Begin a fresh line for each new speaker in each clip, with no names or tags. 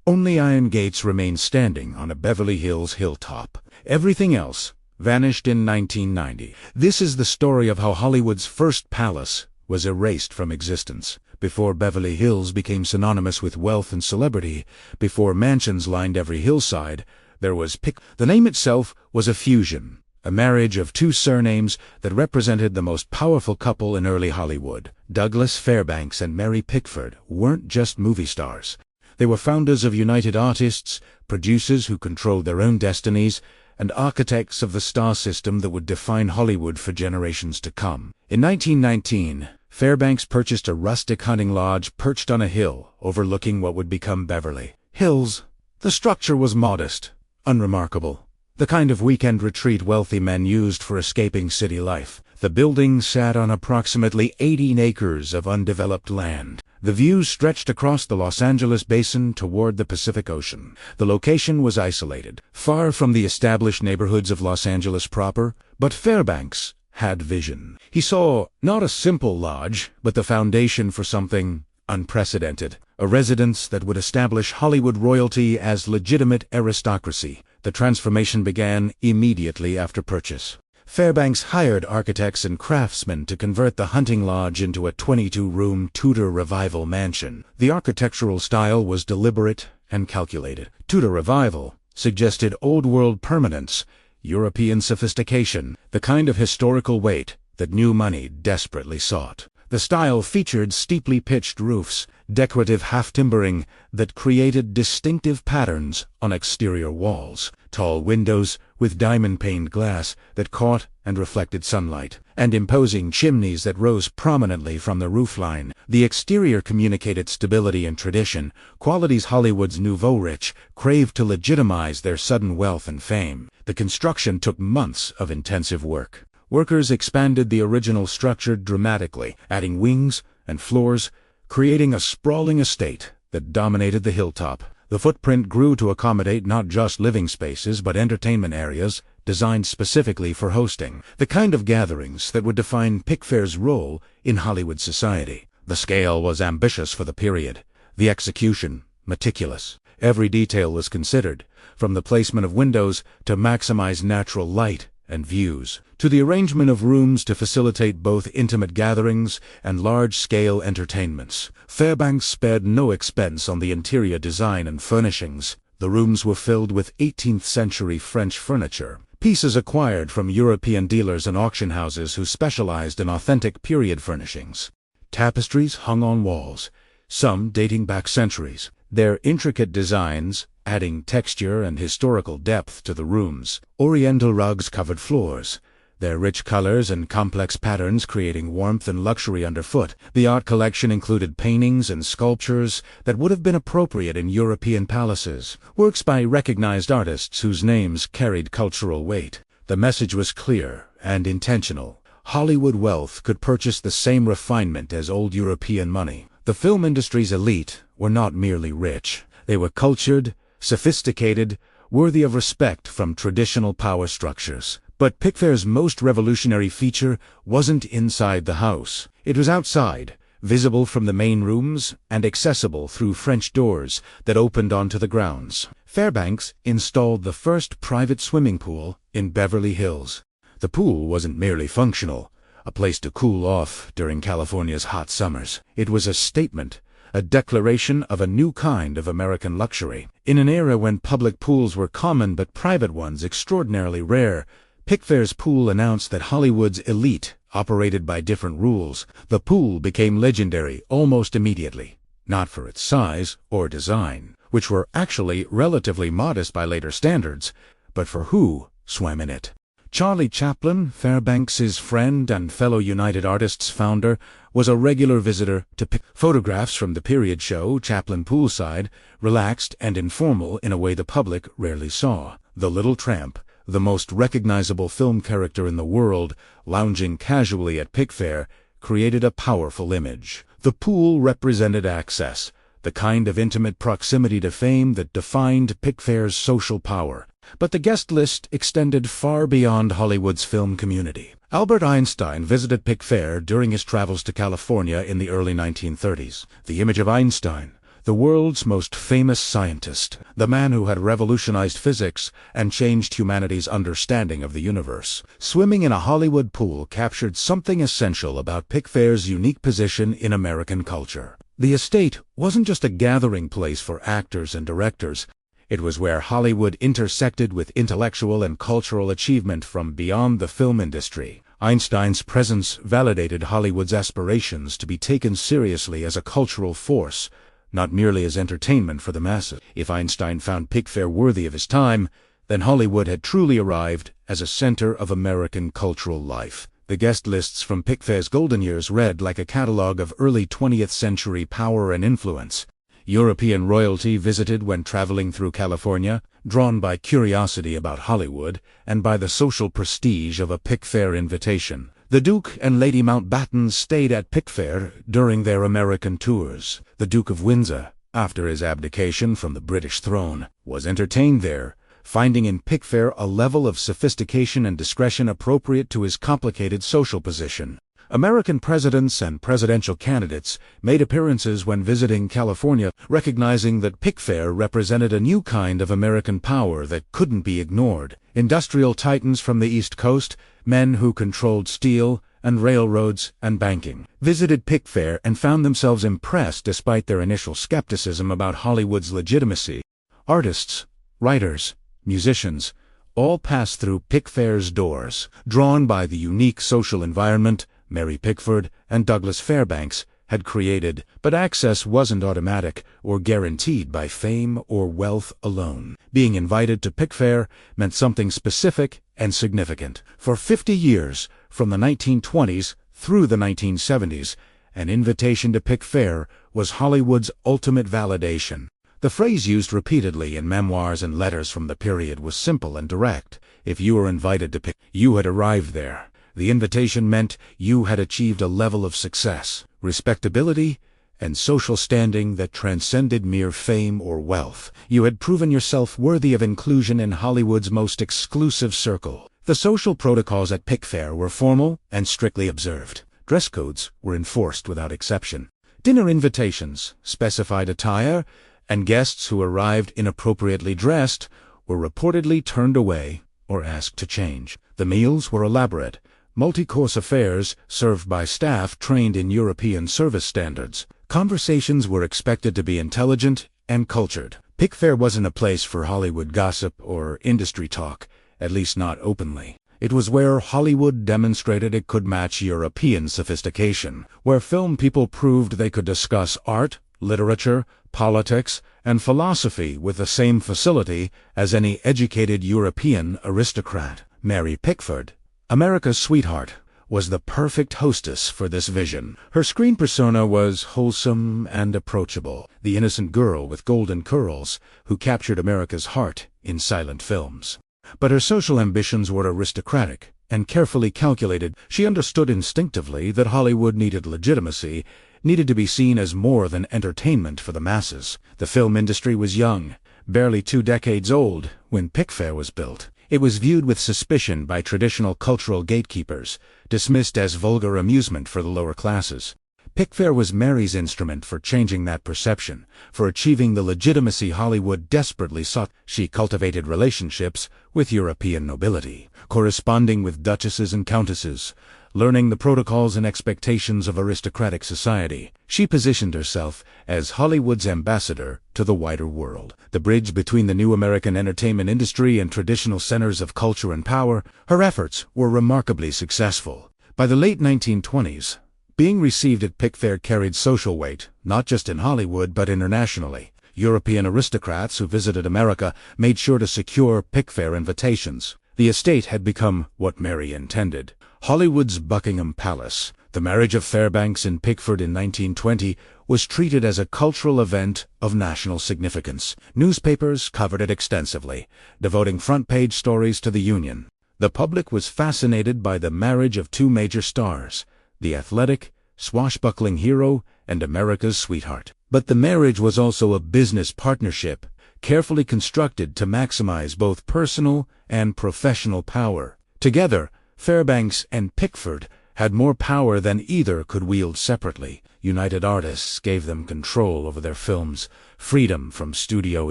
Only iron gates remained standing on a Beverly Hills hilltop. Everything else vanished in 1990. This is the story of how Hollywood's first palace was erased from existence. Before Beverly Hills became synonymous with wealth and celebrity, before mansions lined every hillside, there was The name itself was a fusion, a marriage of two surnames that represented the most powerful couple in early Hollywood. Douglas Fairbanks and Mary Pickford weren't just movie stars. They were founders of United Artists, producers who controlled their own destinies, and architects of the star system that would define Hollywood for generations to come. In 1919, Fairbanks purchased a rustic hunting lodge perched on a hill overlooking what would become Beverly Hills. The structure was modest, unremarkable, the kind of weekend retreat wealthy men used for escaping city life. The building sat on approximately 18 acres of undeveloped land. The views stretched across the Los Angeles basin toward the Pacific Ocean. The location was isolated, far from the established neighborhoods of Los Angeles proper, but Fairbanks had vision. He saw not a simple lodge, but the foundation for something unprecedented, a residence that would establish Hollywood royalty as legitimate aristocracy. The transformation began immediately after purchase. Fairbanks hired architects and craftsmen to convert the hunting lodge into a 22-room Tudor Revival mansion. The architectural style was deliberate and calculated. Tudor Revival suggested old-world permanence, European sophistication, the kind of historical weight that new money desperately sought. The style featured steeply pitched roofs, decorative half-timbering that created distinctive patterns on exterior walls, tall windows with diamond-paned glass that caught and reflected sunlight, and imposing chimneys that rose prominently from the roofline. The exterior communicated stability and tradition, qualities Hollywood's nouveau rich craved to legitimize their sudden wealth and fame. The construction took months of intensive work. Workers expanded the original structure dramatically, adding wings and floors, creating a sprawling estate that dominated the hilltop. The footprint grew to accommodate not just living spaces but entertainment areas designed specifically for hosting, the kind of gatherings that would define Pickfair's role in Hollywood society. The scale was ambitious for the period, the execution meticulous. Every detail was considered, from the placement of windows to maximize natural light and views, to the arrangement of rooms to facilitate both intimate gatherings and large-scale entertainments. Fairbanks spared no expense on the interior design and furnishings. The rooms were filled with 18th-century French furniture, pieces acquired from European dealers and auction houses who specialized in authentic period furnishings. Tapestries hung on walls, some dating back centuries, their intricate designs adding texture and historical depth to the rooms. Oriental rugs covered floors, their rich colors and complex patterns creating warmth and luxury underfoot. The art collection included paintings and sculptures that would have been appropriate in European palaces, works by recognized artists whose names carried cultural weight. The message was clear and intentional. Hollywood wealth could purchase the same refinement as old European money. The film industry's elite were not merely rich. They were cultured, sophisticated, worthy of respect from traditional power structures. But Pickfair's most revolutionary feature wasn't inside the house. It was outside, visible from the main rooms and accessible through French doors that opened onto the grounds. Fairbanks installed the first private swimming pool in Beverly Hills. The pool wasn't merely functional, a place to cool off during California's hot summers. It was a statement, a declaration of a new kind of American luxury. In an era when public pools were common but private ones extraordinarily rare, Pickfair's pool announced that Hollywood's elite operated by different rules. The pool became legendary almost immediately, not for its size or design, which were actually relatively modest by later standards, but for who swam in it. Charlie Chaplin, Fairbanks's friend and fellow United Artists founder, was a regular visitor to Photographs from the period show Chaplin poolside, relaxed and informal in a way the public rarely saw. The little tramp, the most recognizable film character in the world, lounging casually at Pickfair, created a powerful image. The pool represented access, the kind of intimate proximity to fame that defined Pickfair's social power. But the guest list extended far beyond Hollywood's film community. Albert Einstein visited Pickfair during his travels to California in the early 1930s. The image of Einstein, the world's most famous scientist, the man who had revolutionized physics and changed humanity's understanding of the universe. Swimming in a Hollywood pool captured something essential about Pickfair's unique position in American culture. The estate wasn't just a gathering place for actors and directors. It was where Hollywood intersected with intellectual and cultural achievement from beyond the film industry. Einstein's presence validated Hollywood's aspirations to be taken seriously as a cultural force, not merely as entertainment for the masses. If Einstein found Pickfair worthy of his time, then Hollywood had truly arrived as a center of American cultural life. The guest lists from Pickfair's golden years read like a catalogue of early 20th century power and influence. European royalty visited when traveling through California, drawn by curiosity about Hollywood and by the social prestige of a Pickfair invitation. The Duke and Lady Mountbatten stayed at Pickfair during their American tours. The Duke of Windsor, after his abdication from the British throne, was entertained there, finding in Pickfair a level of sophistication and discretion appropriate to his complicated social position. American presidents and presidential candidates made appearances when visiting California, recognizing that Pickfair represented a new kind of American power that couldn't be ignored. Industrial titans from the East Coast, men who controlled steel and railroads and banking, visited Pickfair and found themselves impressed despite their initial skepticism about Hollywood's legitimacy. Artists, writers, musicians, all passed through Pickfair's doors, drawn by the unique social environment Mary Pickford and Douglas Fairbanks had created, but access wasn't automatic or guaranteed by fame or wealth alone. Being invited to Pickfair meant something specific and significant. For 50 years, from the 1920s through the 1970s, an invitation to Pickfair was Hollywood's ultimate validation. The phrase used repeatedly in memoirs and letters from the period was simple and direct. If you were invited to Pickfair, you had arrived there. The invitation meant you had achieved a level of success, respectability, and social standing that transcended mere fame or wealth. You had proven yourself worthy of inclusion in Hollywood's most exclusive circle. The social protocols at Pickfair were formal and strictly observed. Dress codes were enforced without exception. Dinner invitations specified attire, and guests who arrived inappropriately dressed were reportedly turned away or asked to change. The meals were elaborate, multi-course affairs served by staff trained in European service standards. Conversations were expected to be intelligent and cultured. Pickfair wasn't a place for Hollywood gossip or industry talk, at least not openly. It was where Hollywood demonstrated it could match European sophistication, where film people proved they could discuss art, literature, politics, and philosophy with the same facility as any educated European aristocrat. Mary Pickford, America's sweetheart, was the perfect hostess for this vision. Her screen persona was wholesome and approachable, the innocent girl with golden curls who captured America's heart in silent films. But her social ambitions were aristocratic and carefully calculated. She understood instinctively that Hollywood needed legitimacy, needed to be seen as more than entertainment for the masses. The film industry was young, barely 2 decades old, when Pickfair was built. It was viewed with suspicion by traditional cultural gatekeepers, dismissed as vulgar amusement for the lower classes. Pickfair was Mary's instrument for changing that perception, for achieving the legitimacy Hollywood desperately sought. She cultivated relationships with European nobility, corresponding with duchesses and countesses, learning the protocols and expectations of aristocratic society. She positioned herself as Hollywood's ambassador to the wider world, the bridge between the new American entertainment industry and traditional centers of culture and power. Her efforts were remarkably successful. By the late 1920s, being received at Pickfair carried social weight, not just in Hollywood but internationally. European aristocrats who visited America made sure to secure Pickfair invitations. The estate had become what Mary intended: Hollywood's Buckingham Palace. The marriage of Fairbanks and Pickford in 1920 was treated as a cultural event of national significance. Newspapers covered it extensively, devoting front-page stories to the union. The public was fascinated by the marriage of 2 major stars, the athletic, swashbuckling hero and America's sweetheart. But the marriage was also a business partnership, carefully constructed to maximize both personal and professional power. Together, Fairbanks and Pickford had more power than either could wield separately. United Artists gave them control over their films, freedom from studio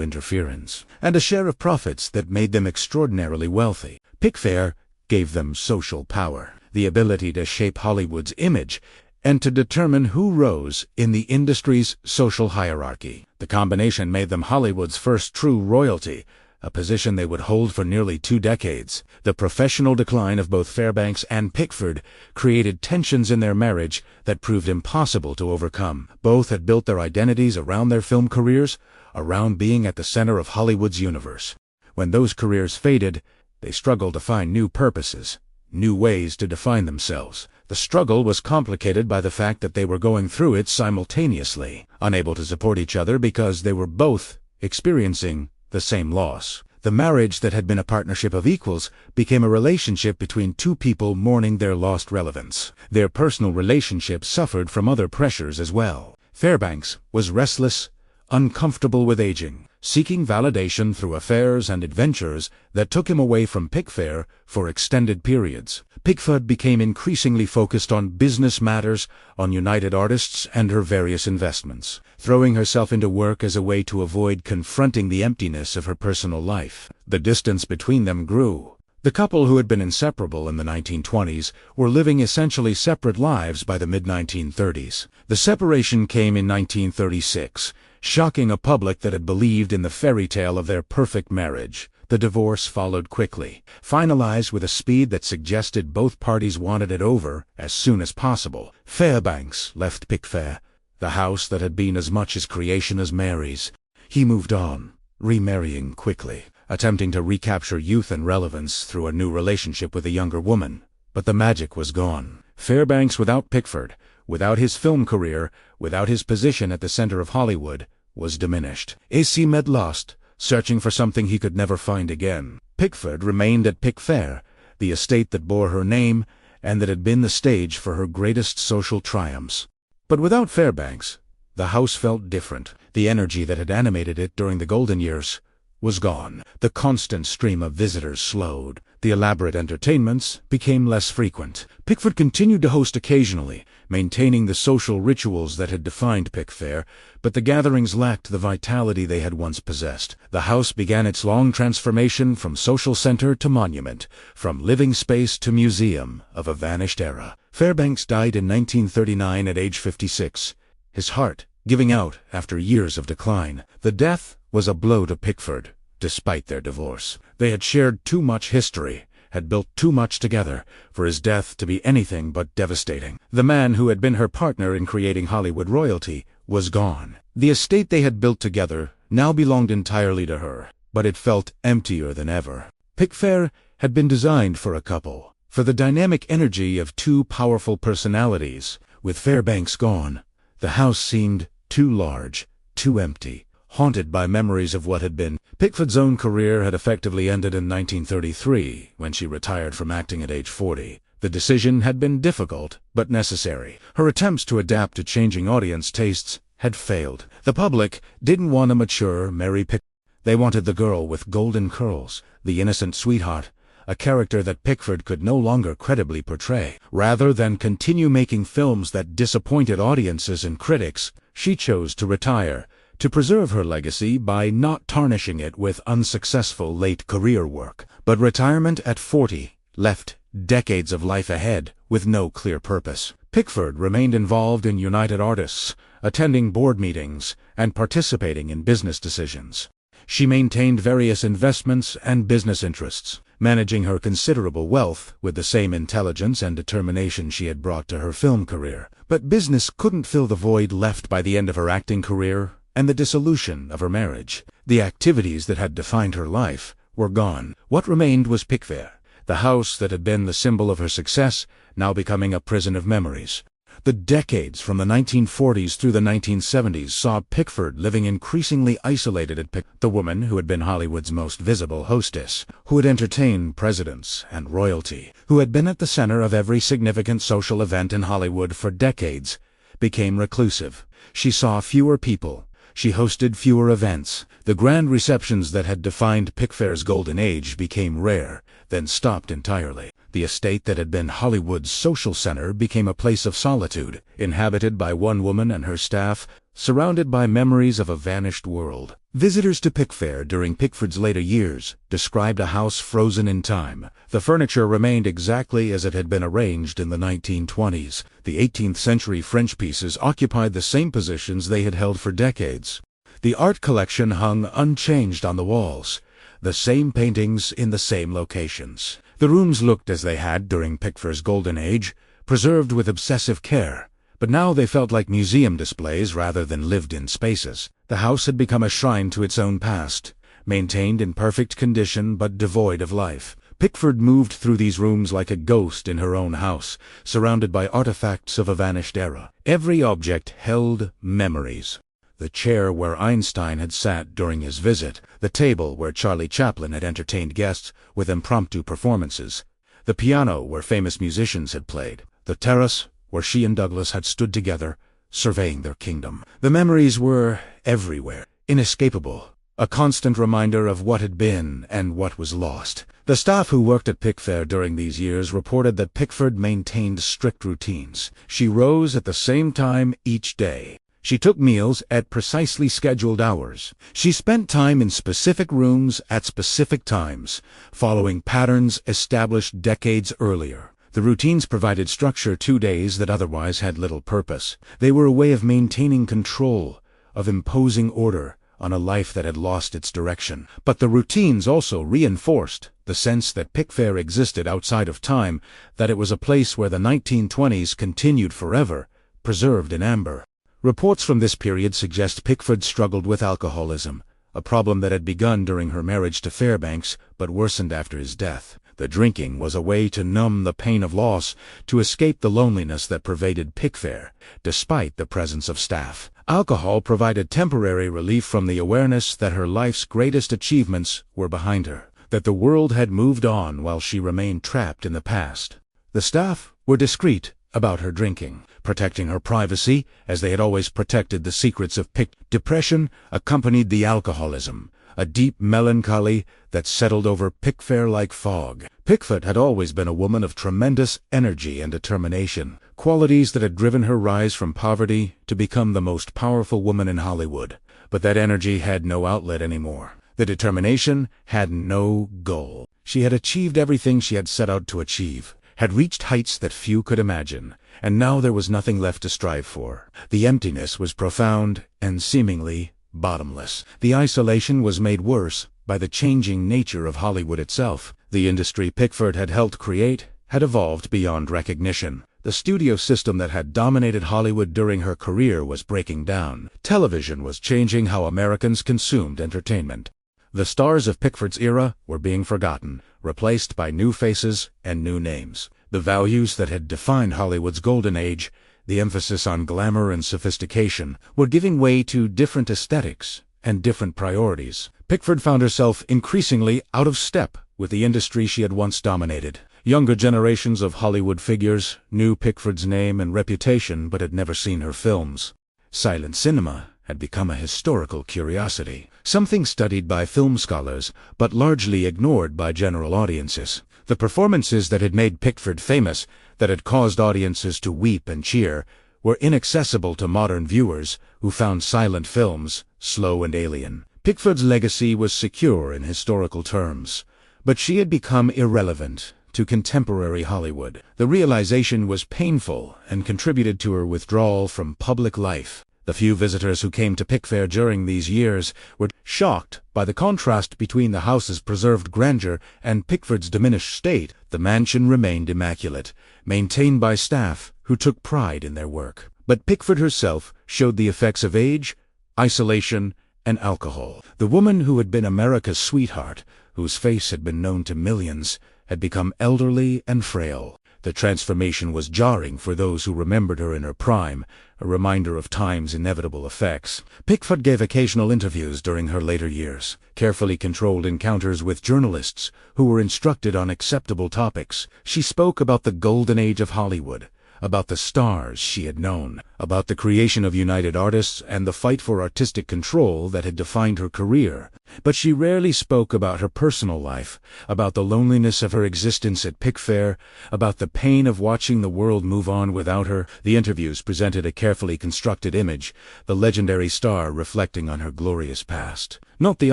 interference, and a share of profits that made them extraordinarily wealthy. Pickfair gave them social power, the ability to shape Hollywood's image, and to determine who rose in the industry's social hierarchy. The combination made them Hollywood's first true royalty, a position they would hold for nearly 2 decades. The professional decline of both Fairbanks and Pickford created tensions in their marriage that proved impossible to overcome. Both had built their identities around their film careers, around being at the center of Hollywood's universe. When those careers faded, they struggled to find new purposes, new ways to define themselves. The struggle was complicated by the fact that they were going through it simultaneously, unable to support each other because they were both experiencing the same loss. The marriage that had been a partnership of equals became a relationship between two people mourning their lost relevance. Their personal relationship suffered from other pressures as well. Fairbanks was restless, uncomfortable with aging, seeking validation through affairs and adventures that took him away from Pickfair for extended periods. Pickford became increasingly focused on business matters, on United Artists and her various investments, throwing herself into work as a way to avoid confronting the emptiness of her personal life. The distance between them grew. The couple, who had been inseparable in the 1920s, were living essentially separate lives by the mid-1930s. The separation came in 1936, shocking a public that had believed in the fairy tale of their perfect marriage. The divorce followed quickly, finalized with a speed that suggested both parties wanted it over as soon as possible. Fairbanks left Pickfair, the house that had been as much his creation as Mary's. He moved on, remarrying quickly, attempting to recapture youth and relevance through a new relationship with a younger woman. But the magic was gone. Fairbanks without Pickford, without his film career, without his position at the center of Hollywood, was diminished. He seemed lost, searching for something he could never find again. Pickford remained at Pickfair, the estate that bore her name and that had been the stage for her greatest social triumphs. But without Fairbanks, the house felt different. The energy that had animated it during the golden years was gone. The constant stream of visitors slowed. The elaborate entertainments became less frequent. Pickford continued to host occasionally, maintaining the social rituals that had defined Pickfair, but the gatherings lacked the vitality they had once possessed. The house began its long transformation from social center to monument, from living space to museum of a vanished era. Fairbanks died in 1939 at age 56, his heart giving out after years of decline. The death was a blow to Pickford, despite their divorce. They had shared too much history, had built too much together, for his death to be anything but devastating. The man who had been her partner in creating Hollywood royalty was gone. The estate they had built together now belonged entirely to her, but it felt emptier than ever. Pickfair had been designed for a couple, for the dynamic energy of two powerful personalities. With Fairbanks gone, the house seemed too large, too empty, haunted by memories of what had been. Pickford's own career had effectively ended in 1933, when she retired from acting at age 40. The decision had been difficult, but necessary. Her attempts to adapt to changing audience tastes had failed. The public didn't want a mature Mary Pickford. They wanted the girl with golden curls, the innocent sweetheart, a character that Pickford could no longer credibly portray. Rather than continue making films that disappointed audiences and critics, she chose to retire, to preserve her legacy by not tarnishing it with unsuccessful late career work. But retirement at 40 left decades of life ahead with no clear purpose. Pickford remained involved in United Artists, attending board meetings and participating in business decisions. She maintained various investments and business interests, managing her considerable wealth with the same intelligence and determination she had brought to her film career. But business couldn't fill the void left by the end of her acting career and the dissolution of her marriage. The activities that had defined her life were gone. What remained was Pickfair, the house that had been the symbol of her success, now becoming a prison of memories. The decades from the 1940s through the 1970s saw Pickford living increasingly isolated at the woman who had been Hollywood's most visible hostess, who had entertained presidents and royalty, who had been at the center of every significant social event in Hollywood for decades, became reclusive. She saw fewer people. She hosted fewer events. The grand receptions that had defined Pickfair's golden age became rare. then stopped entirely. The estate that had been Hollywood's social center became a place of solitude, inhabited by one woman and her staff, surrounded by memories of a vanished world. Visitors to Pickfair during Pickford's later years described a house frozen in time. The furniture remained exactly as it had been arranged in the 1920s. The 18th-century French pieces occupied the same positions they had held for decades. The art collection hung unchanged on the walls, the same paintings in the same locations. The rooms looked as they had during Pickford's golden age, preserved with obsessive care. But now they felt like museum displays rather than lived-in spaces. The house had become a shrine to its own past, maintained in perfect condition but devoid of life. Pickford moved through these rooms like a ghost in her own house, surrounded by artifacts of a vanished era. Every object held memories. The chair where Einstein had sat during his visit, the table where Charlie Chaplin had entertained guests with impromptu performances, the piano where famous musicians had played, the terrace where she and Douglas had stood together, surveying their kingdom. The memories were everywhere, inescapable, a constant reminder of what had been and what was lost. The staff who worked at Pickfair during these years reported that Pickford maintained strict routines. She rose at the same time each day. She took meals at precisely scheduled hours. She spent time in specific rooms at specific times, following patterns established decades earlier. The routines provided structure to days that otherwise had little purpose. They were a way of maintaining control, of imposing order on a life that had lost its direction. But the routines also reinforced the sense that Pickfair existed outside of time, that it was a place where the 1920s continued forever, preserved in amber. Reports from this period suggest Pickford struggled with alcoholism, a problem that had begun during her marriage to Fairbanks but worsened after his death. The drinking was a way to numb the pain of loss, to escape the loneliness that pervaded Pickfair, despite the presence of staff. Alcohol provided temporary relief from the awareness that her life's greatest achievements were behind her, that the world had moved on while she remained trapped in the past. The staff were discreet about her drinking, protecting her privacy as they had always protected the secrets of Pickford. Depression accompanied the alcoholism, a deep melancholy that settled over Pickfair like fog. Pickford had always been a woman of tremendous energy and determination, qualities that had driven her rise from poverty to become the most powerful woman in Hollywood. But that energy had no outlet anymore. The determination had no goal. She had achieved everything she had set out to achieve, had reached heights that few could imagine, and now there was nothing left to strive for. The emptiness was profound and seemingly bottomless. The isolation was made worse by the changing nature of Hollywood itself. The industry Pickford had helped create had evolved beyond recognition. The studio system that had dominated Hollywood during her career was breaking down. Television was changing how Americans consumed entertainment. The stars of Pickford's era were being forgotten, replaced by new faces and new names. The values that had defined Hollywood's golden age, the emphasis on glamour and sophistication, were giving way to different aesthetics and different priorities. Pickford found herself increasingly out of step with the industry she had once dominated. Younger generations of Hollywood figures knew Pickford's name and reputation but had never seen her films. Silent cinema had become a historical curiosity, something studied by film scholars but largely ignored by general audiences. The performances that had made Pickford famous, that had caused audiences to weep and cheer, were inaccessible to modern viewers who found silent films slow and alien. Pickford's legacy was secure in historical terms, but she had become irrelevant to contemporary Hollywood. The realization was painful and contributed to her withdrawal from public life. The few visitors who came to Pickfair during these years were shocked by the contrast between the house's preserved grandeur and Pickford's diminished state. The mansion remained immaculate, maintained by staff who took pride in their work. But Pickford herself showed the effects of age, isolation, and alcohol. The woman who had been America's sweetheart, whose face had been known to millions, had become elderly and frail. The transformation was jarring for those who remembered her in her prime, a reminder of time's inevitable effects. Pickford gave occasional interviews during her later years, carefully controlled encounters with journalists who were instructed on acceptable topics. She spoke about the golden age of Hollywood, about the stars she had known, about the creation of United Artists and the fight for artistic control that had defined her career. But she rarely spoke about her personal life, about the loneliness of her existence at Pickfair, about the pain of watching the world move on without her. The interviews presented a carefully constructed image, the legendary star reflecting on her glorious past, not the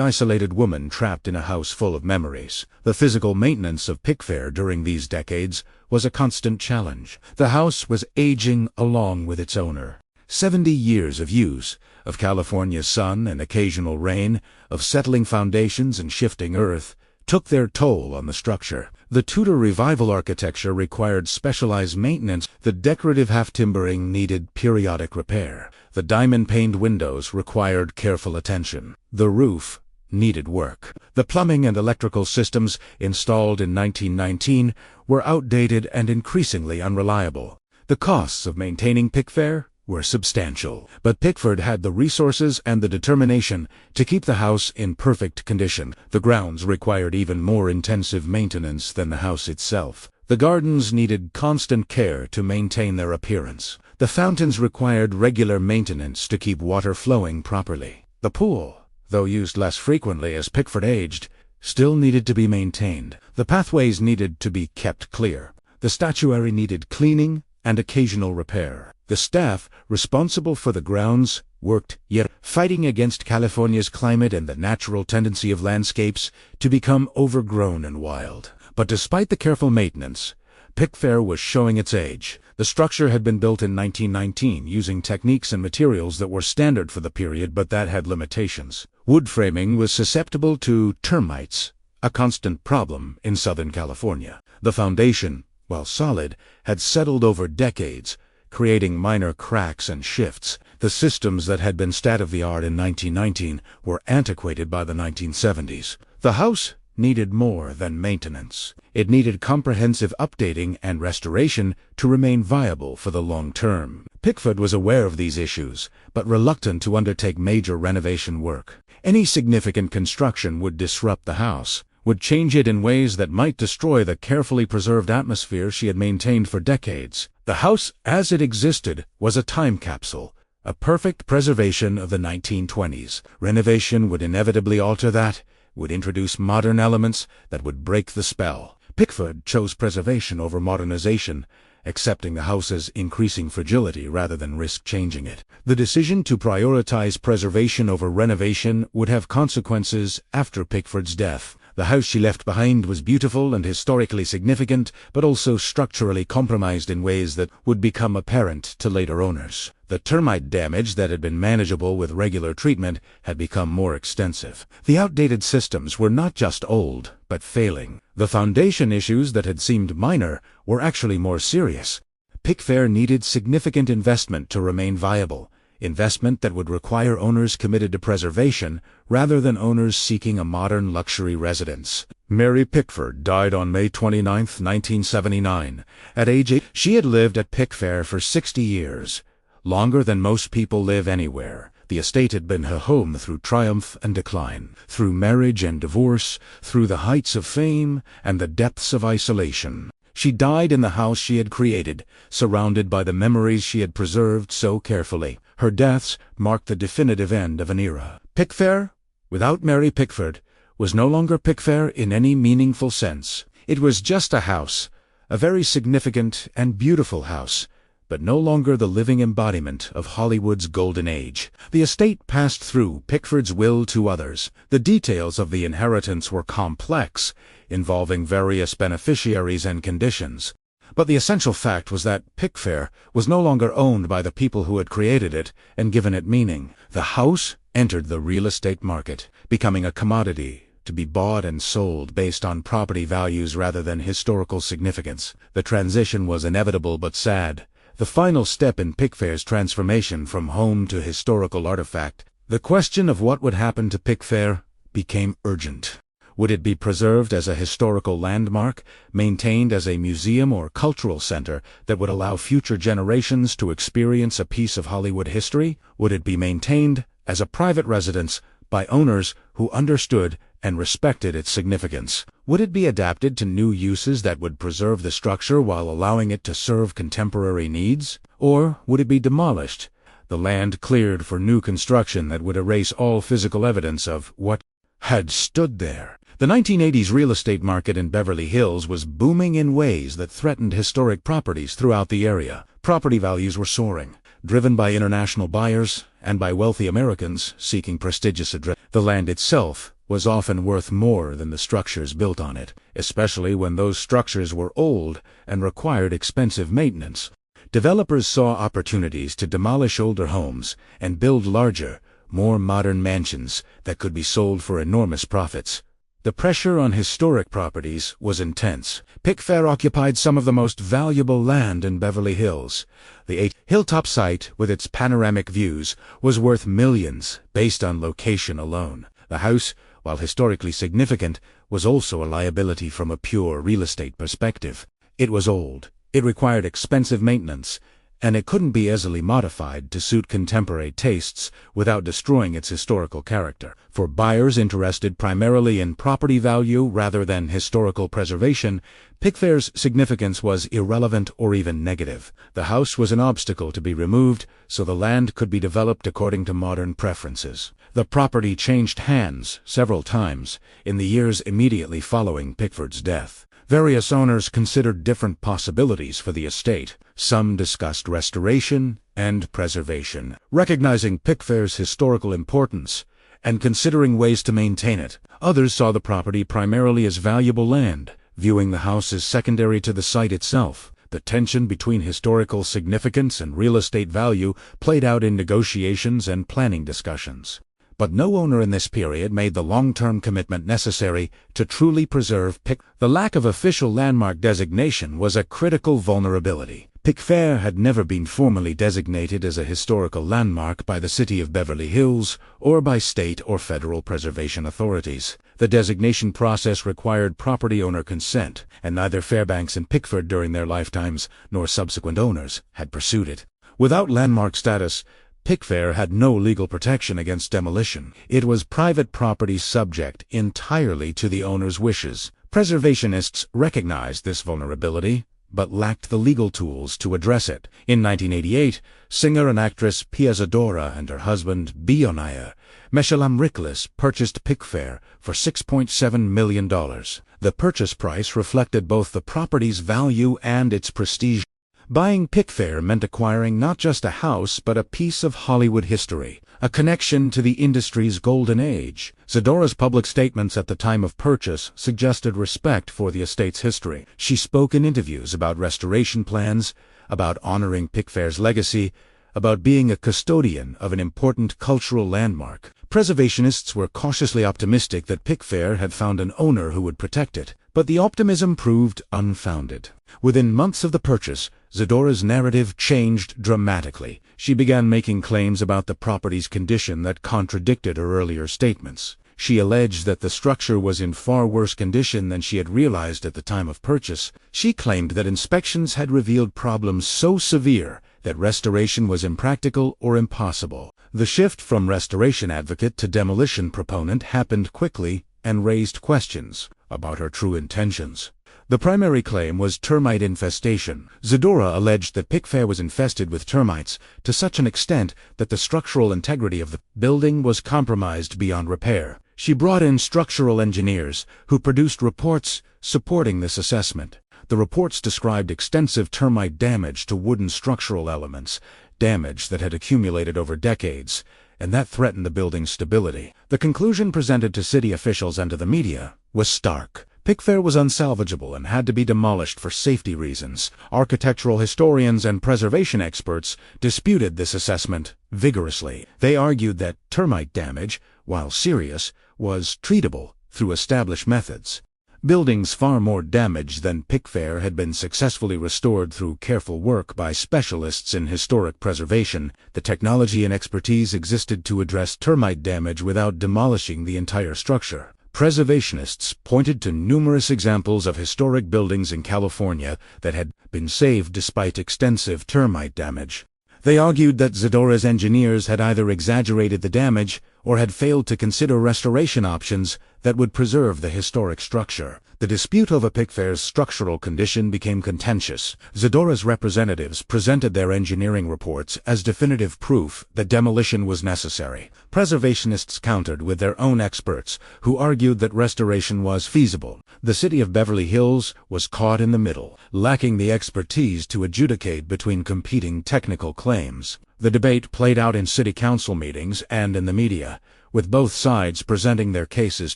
isolated woman trapped in a house full of memories. The physical maintenance of Pickfair during these decades was a constant challenge. The house was aging along with its owner. 70 years of use, of California's sun and occasional rain, of settling foundations and shifting earth, took their toll on the structure. The Tudor Revival architecture required specialized maintenance. The decorative half-timbering needed periodic repair. The diamond-paned windows required careful attention. The roof needed work. The plumbing and electrical systems, installed in 1919, were outdated and increasingly unreliable. The costs of maintaining Pickfair were substantial, but Pickford had the resources and the determination to keep the house in perfect condition. The grounds required even more intensive maintenance than the house itself. The gardens needed constant care to maintain their appearance. The fountains required regular maintenance to keep water flowing properly. The pool, though used less frequently as Pickford aged, still needed to be maintained. The pathways needed to be kept clear. The statuary needed cleaning and occasional repair. The staff, responsible for the grounds, worked, yet fighting against California's climate and the natural tendency of landscapes to become overgrown and wild. But despite the careful maintenance, Pickfair was showing its age. The structure had been built in 1919 using techniques and materials that were standard for the period, but that had limitations. Wood framing was susceptible to termites, a constant problem in Southern California. The foundation, while solid, had settled over decades, creating minor cracks and shifts. The systems that had been state-of-the-art in 1919 were antiquated by the 1970s. The house needed more than maintenance. It needed comprehensive updating and restoration to remain viable for the long term. Pickford was aware of these issues, but reluctant to undertake major renovation work. Any significant construction would disrupt the house, would change it in ways that might destroy the carefully preserved atmosphere she had maintained for decades. The house, as it existed, was a time capsule, a perfect preservation of the 1920s. Renovation would inevitably alter that, would introduce modern elements that would break the spell. Pickford chose preservation over modernization, accepting the house's increasing fragility rather than risk changing it. The decision to prioritize preservation over renovation would have consequences after Pickford's death. The house she left behind was beautiful and historically significant, but also structurally compromised in ways that would become apparent to later owners. The termite damage that had been manageable with regular treatment had become more extensive. The outdated systems were not just old, but failing. The foundation issues that had seemed minor were actually more serious. Pickfair needed significant investment to remain viable. Investment that would require owners committed to preservation rather than owners seeking a modern luxury residence. Mary Pickford died on May 29, 1979. At age 8, she had lived at Pickfair for 60 years, longer than most people live anywhere. The estate had been her home through triumph and decline, through marriage and divorce, through the heights of fame and the depths of isolation. She died in the house she had created, surrounded by the memories she had preserved so carefully. Her deaths marked the definitive end of an era. Pickfair, without Mary Pickford, was no longer Pickfair in any meaningful sense. It was just a house, a very significant and beautiful house, but no longer the living embodiment of Hollywood's golden age. The estate passed through Pickford's will to others. The details of the inheritance were complex, involving various beneficiaries and conditions. But the essential fact was that Pickfair was no longer owned by the people who had created it and given it meaning. The house entered the real estate market, becoming a commodity to be bought and sold based on property values rather than historical significance. The transition was inevitable but sad, the final step in Pickfair's transformation from home to historical artifact. The question of what would happen to Pickfair became urgent. Would it be preserved as a historical landmark, maintained as a museum or cultural center that would allow future generations to experience a piece of Hollywood history? Would it be maintained as a private residence, by owners who understood and respected its significance. Would it be adapted to new uses that would preserve the structure while allowing it to serve contemporary needs? Or would it be demolished, the land cleared for new construction that would erase all physical evidence of what had stood there? The 1980s real estate market in Beverly Hills was booming in ways that threatened historic properties throughout the area. Property values were soaring, driven by international buyers and by wealthy Americans seeking prestigious address. The land itself was often worth more than the structures built on it, especially when those structures were old and required expensive maintenance. Developers saw opportunities to demolish older homes and build larger, more modern mansions that could be sold for enormous profits. The pressure on historic properties was intense. Pickfair occupied some of the most valuable land in Beverly Hills. The hilltop site, with its panoramic views, was worth millions based on location alone. The house, while historically significant, was also a liability from a pure real estate perspective. It was old, it required expensive maintenance, and it couldn't be easily modified to suit contemporary tastes without destroying its historical character. For buyers interested primarily in property value rather than historical preservation, Pickfair's significance was irrelevant or even negative. The house was an obstacle to be removed, so the land could be developed according to modern preferences. The property changed hands several times in the years immediately following Pickford's death. Various owners considered different possibilities for the estate. Some discussed restoration and preservation, recognizing Pickfair's historical importance and considering ways to maintain it. Others saw the property primarily as valuable land, viewing the house as secondary to the site itself. The tension between historical significance and real estate value played out in negotiations and planning discussions. But no owner in this period made the long-term commitment necessary to truly preserve Pickford. The lack of official landmark designation was a critical vulnerability. Pickfair had never been formally designated as a historical landmark by the city of Beverly Hills or by state or federal preservation authorities. The designation process required property owner consent, and neither Fairbanks and Pickford during their lifetimes nor subsequent owners had pursued it. Without landmark status, Pickfair had no legal protection against demolition. It was private property subject entirely to the owner's wishes. Preservationists recognized this vulnerability, but lacked the legal tools to address it. In 1988, singer and actress Pia Zadora and her husband Billionaire Meshalam Riklis purchased Pickfair for $6.7 million. The purchase price reflected both the property's value and its prestige. Buying Pickfair meant acquiring not just a house but a piece of Hollywood history, a connection to the industry's golden age. Zadora's public statements at the time of purchase suggested respect for the estate's history. She spoke in interviews about restoration plans, about honoring Pickfair's legacy, about being a custodian of an important cultural landmark. Preservationists were cautiously optimistic that Pickfair had found an owner who would protect it, but the optimism proved unfounded. Within months of the purchase, Zadora's narrative changed dramatically. She began making claims about the property's condition that contradicted her earlier statements. She alleged that the structure was in far worse condition than she had realized at the time of purchase. She claimed that inspections had revealed problems so severe that restoration was impractical or impossible. The shift from restoration advocate to demolition proponent happened quickly and raised questions about her true intentions. The primary claim was termite infestation. Zadora alleged that Pickfair was infested with termites to such an extent that the structural integrity of the building was compromised beyond repair. She brought in structural engineers who produced reports supporting this assessment. The reports described extensive termite damage to wooden structural elements, damage that had accumulated over decades, and that threatened the building's stability. The conclusion presented to city officials and to the media was stark. Pickfair was unsalvageable and had to be demolished for safety reasons. Architectural historians and preservation experts disputed this assessment vigorously. They argued that termite damage, while serious, was treatable through established methods. Buildings far more damaged than Pickfair had been successfully restored through careful work by specialists in historic preservation. The technology and expertise existed to address termite damage without demolishing the entire structure. Preservationists pointed to numerous examples of historic buildings in California that had been saved despite extensive termite damage. They argued that Zadora's engineers had either exaggerated the damage or had failed to consider restoration options that would preserve the historic structure. The dispute over Pickfair's structural condition became contentious. Zadora's representatives presented their engineering reports as definitive proof that demolition was necessary. Preservationists countered with their own experts, who argued that restoration was feasible. The city of Beverly Hills was caught in the middle, lacking the expertise to adjudicate between competing technical claims. The debate played out in city council meetings and in the media, with both sides presenting their cases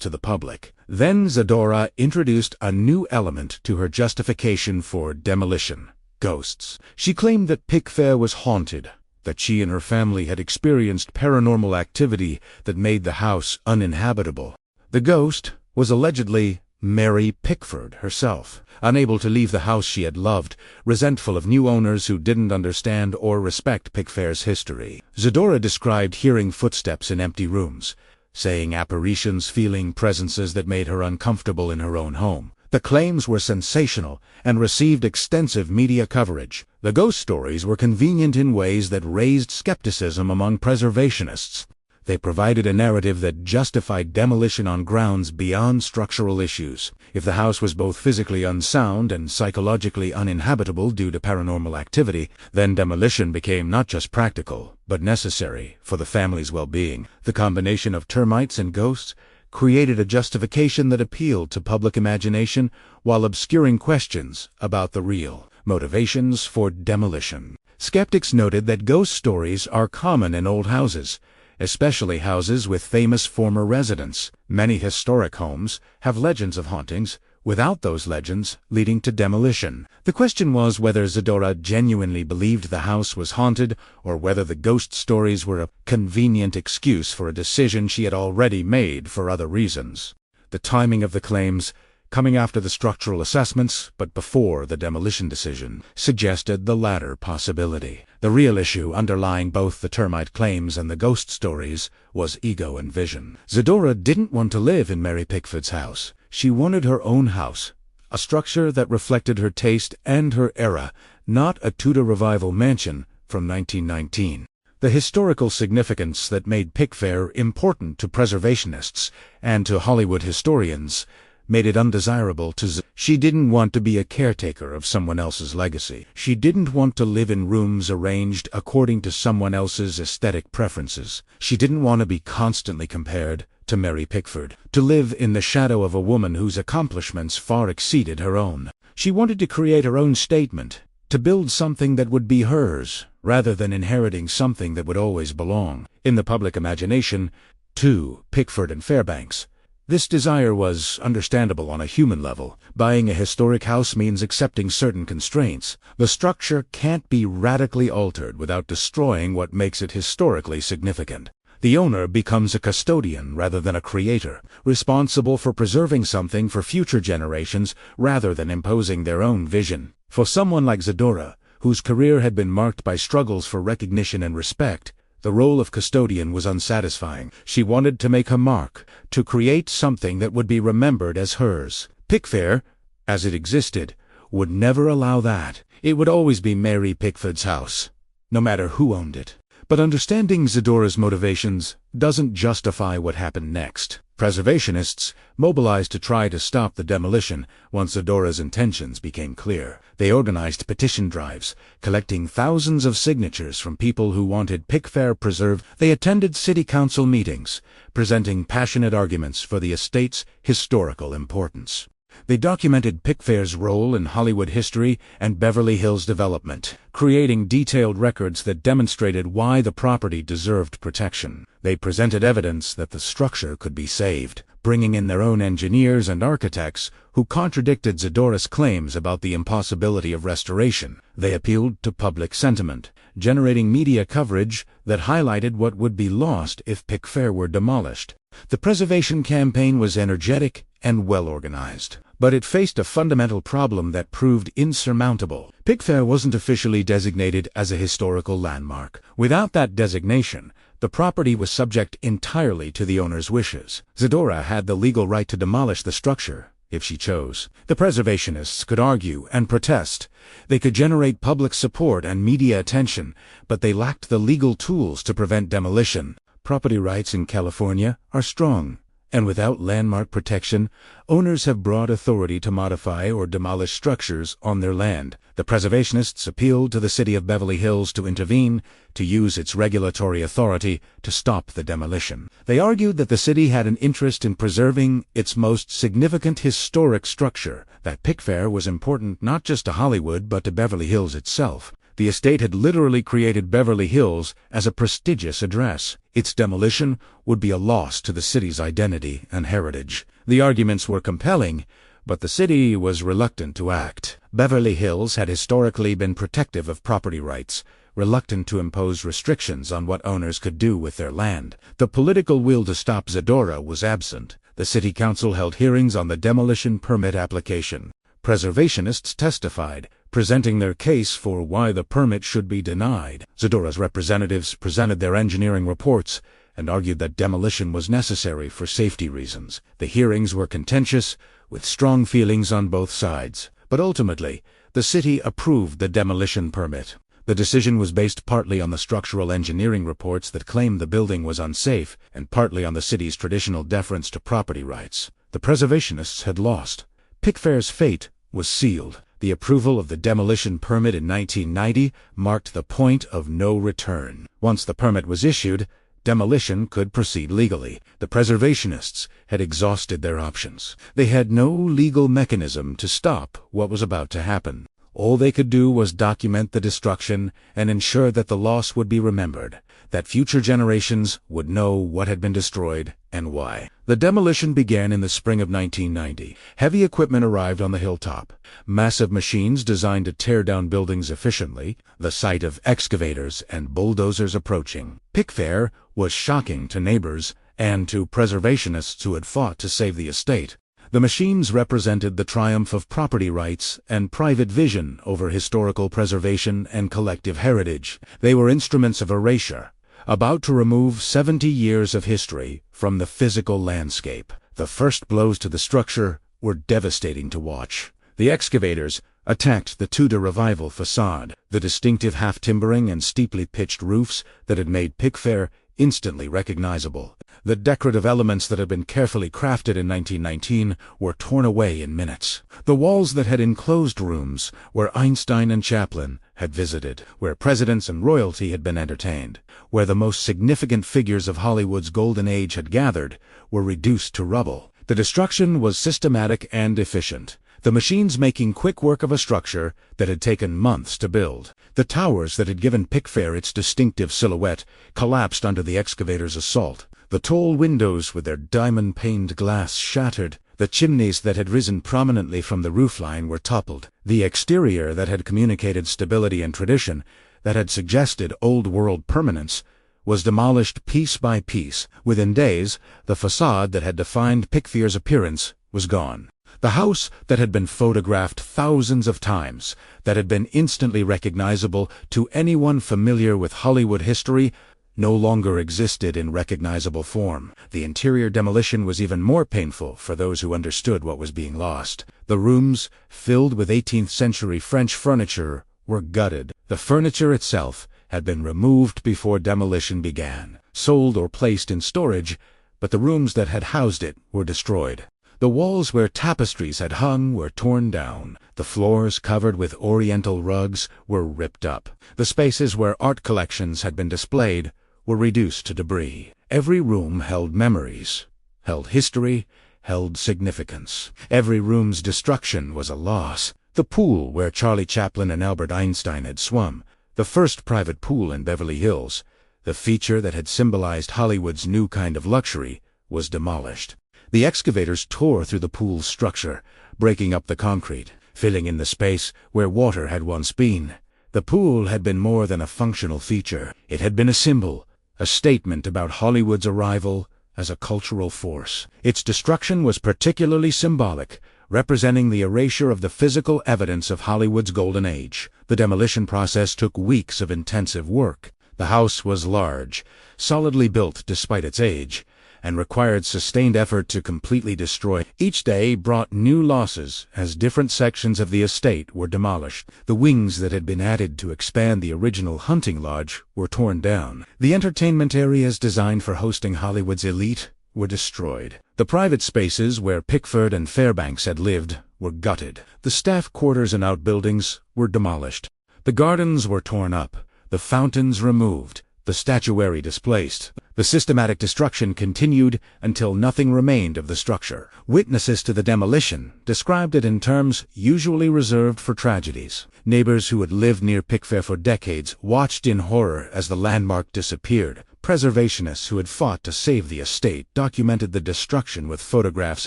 to the public. Then Zadora introduced a new element to her justification for demolition: ghosts. She claimed that Pickfair was haunted, that she and her family had experienced paranormal activity that made the house uninhabitable. The ghost was allegedly Mary Pickford herself, unable to leave the house she had loved, resentful of new owners who didn't understand or respect Pickfair's history. Zadora described hearing footsteps in empty rooms, saying apparitions, feeling presences that made her uncomfortable in her own home. The claims were sensational and received extensive media coverage. The ghost stories were convenient in ways that raised skepticism among preservationists. They provided a narrative that justified demolition on grounds beyond structural issues. If the house was both physically unsound and psychologically uninhabitable due to paranormal activity, then demolition became not just practical, but necessary for the family's well-being. The combination of termites and ghosts created a justification that appealed to public imagination while obscuring questions about the real motivations for demolition. Skeptics noted that ghost stories are common in old houses, especially houses with famous former residents. Many historic homes have legends of hauntings, without those legends leading to demolition. The question was whether Zadora genuinely believed the house was haunted, or whether the ghost stories were a convenient excuse for a decision she had already made for other reasons. The timing of the claims, coming after the structural assessments but before the demolition decision, suggested the latter possibility. The real issue underlying both the termite claims and the ghost stories was ego and vision. Zadora didn't want to live in Mary Pickford's house. She wanted her own house, a structure that reflected her taste and her era, not a Tudor Revival mansion from 1919. The historical significance that made Pickfair important to preservationists and to Hollywood historians made it undesirable to She didn't want to be a caretaker of someone else's legacy. She didn't want to live in rooms arranged according to someone else's aesthetic preferences. She didn't want to be constantly compared to Mary Pickford, to live in the shadow of a woman whose accomplishments far exceeded her own. She wanted to create her own statement, to build something that would be hers, rather than inheriting something that would always belong. In the public imagination, too, Pickford and Fairbanks, this desire was understandable on a human level. Buying a historic house means accepting certain constraints. The structure can't be radically altered without destroying what makes it historically significant. The owner becomes a custodian rather than a creator, responsible for preserving something for future generations rather than imposing their own vision. For someone like Zadora, whose career had been marked by struggles for recognition and respect, the role of custodian was unsatisfying. She wanted to make her mark, to create something that would be remembered as hers. Pickfair, as it existed, would never allow that. It would always be Mary Pickford's house, no matter who owned it. But understanding Zadora's motivations doesn't justify what happened next. Preservationists mobilized to try to stop the demolition once Zadora's intentions became clear. They organized petition drives, collecting thousands of signatures from people who wanted Pickfair preserved. They attended city council meetings, presenting passionate arguments for the estate's historical importance. They documented Pickfair's role in Hollywood history and Beverly Hills development, creating detailed records that demonstrated why the property deserved protection. They presented evidence that the structure could be saved, bringing in their own engineers and architects who contradicted Zadora's claims about the impossibility of restoration. They appealed to public sentiment, generating media coverage that highlighted what would be lost if Pickfair were demolished. The preservation campaign was energetic and well-organized, but it faced a fundamental problem that proved insurmountable. Pickfair wasn't officially designated as a historical landmark. Without that designation, the property was subject entirely to the owner's wishes. Zadora had the legal right to demolish the structure, if she chose. The preservationists could argue and protest. They could generate public support and media attention, but they lacked the legal tools to prevent demolition. Property rights in California are strong, and without landmark protection, owners have broad authority to modify or demolish structures on their land. The preservationists appealed to the city of Beverly Hills to intervene, to use its regulatory authority to stop the demolition. They argued that the city had an interest in preserving its most significant historic structure, that Pickfair was important not just to Hollywood but to Beverly Hills itself. The estate had literally created Beverly Hills as a prestigious address. Its demolition would be a loss to the city's identity and heritage. The arguments were compelling, but the city was reluctant to act. Beverly Hills had historically been protective of property rights, reluctant to impose restrictions on what owners could do with their land. The political will to stop Zadora was absent. The city council held hearings on the demolition permit application. Preservationists testified, presenting their case for why the permit should be denied. Zadora's representatives presented their engineering reports and argued that demolition was necessary for safety reasons. The hearings were contentious, with strong feelings on both sides. But ultimately, the city approved the demolition permit. The decision was based partly on the structural engineering reports that claimed the building was unsafe, and partly on the city's traditional deference to property rights. The preservationists had lost. Pickfair's fate was sealed. The approval of the demolition permit in 1990 marked the point of no return. Once the permit was issued, demolition could proceed legally. The preservationists had exhausted their options. They had no legal mechanism to stop what was about to happen. All they could do was document the destruction and ensure that the loss would be remembered, that future generations would know what had been destroyed and why. The demolition began in the spring of 1990. Heavy equipment arrived on the hilltop. Massive machines designed to tear down buildings efficiently, the sight of excavators and bulldozers approaching. Pickfair was shocking to neighbors and to preservationists who had fought to save the estate. The machines represented the triumph of property rights and private vision over historical preservation and collective heritage. They were instruments of erasure, about to remove 70 years of history from the physical landscape. The first blows to the structure were devastating to watch. The excavators attacked the Tudor Revival facade, the distinctive half-timbering and steeply pitched roofs that had made Pickfair instantly recognizable. The decorative elements that had been carefully crafted in 1919 were torn away in minutes. The walls that had enclosed rooms where Einstein and Chaplin had visited, where presidents and royalty had been entertained, where the most significant figures of Hollywood's golden age had gathered, were reduced to rubble. The destruction was systematic and efficient, the machines making quick work of a structure that had taken months to build. The towers that had given Pickfair its distinctive silhouette collapsed under the excavator's assault. The tall windows with their diamond-paned glass shattered. The chimneys that had risen prominently from the roofline were toppled. The exterior that had communicated stability and tradition, that had suggested old-world permanence, was demolished piece by piece. Within days, the facade that had defined Pickfair's appearance was gone. The house that had been photographed thousands of times, that had been instantly recognizable to anyone familiar with Hollywood history, no longer existed in recognizable form. The interior demolition was even more painful for those who understood what was being lost. The rooms, filled with 18th-century French furniture, were gutted. The furniture itself had been removed before demolition began, sold or placed in storage, but the rooms that had housed it were destroyed. The walls where tapestries had hung were torn down. The floors, covered with oriental rugs, were ripped up. The spaces where art collections had been displayed were reduced to debris. Every room held memories, held history, held significance. Every room's destruction was a loss. The pool where Charlie Chaplin and Albert Einstein had swum, the first private pool in Beverly Hills, the feature that had symbolized Hollywood's new kind of luxury, was demolished. The excavators tore through the pool's structure, breaking up the concrete, filling in the space where water had once been. The pool had been more than a functional feature. It had been a symbol, a statement about Hollywood's arrival as a cultural force. Its destruction was particularly symbolic, representing the erasure of the physical evidence of Hollywood's golden age. The demolition process took weeks of intensive work. The house was large, solidly built despite its age, and required sustained effort to completely destroy. Each day brought new losses as different sections of the estate were demolished. The wings that had been added to expand the original hunting lodge were torn down. The entertainment areas designed for hosting Hollywood's elite were destroyed. The private spaces where Pickford and Fairbanks had lived were gutted. The staff quarters and outbuildings were demolished. The gardens were torn up, the fountains removed, the statuary displaced. The systematic destruction continued until nothing remained of the structure. Witnesses to the demolition described it in terms usually reserved for tragedies. Neighbors who had lived near Pickfair for decades watched in horror as the landmark disappeared. Preservationists who had fought to save the estate documented the destruction with photographs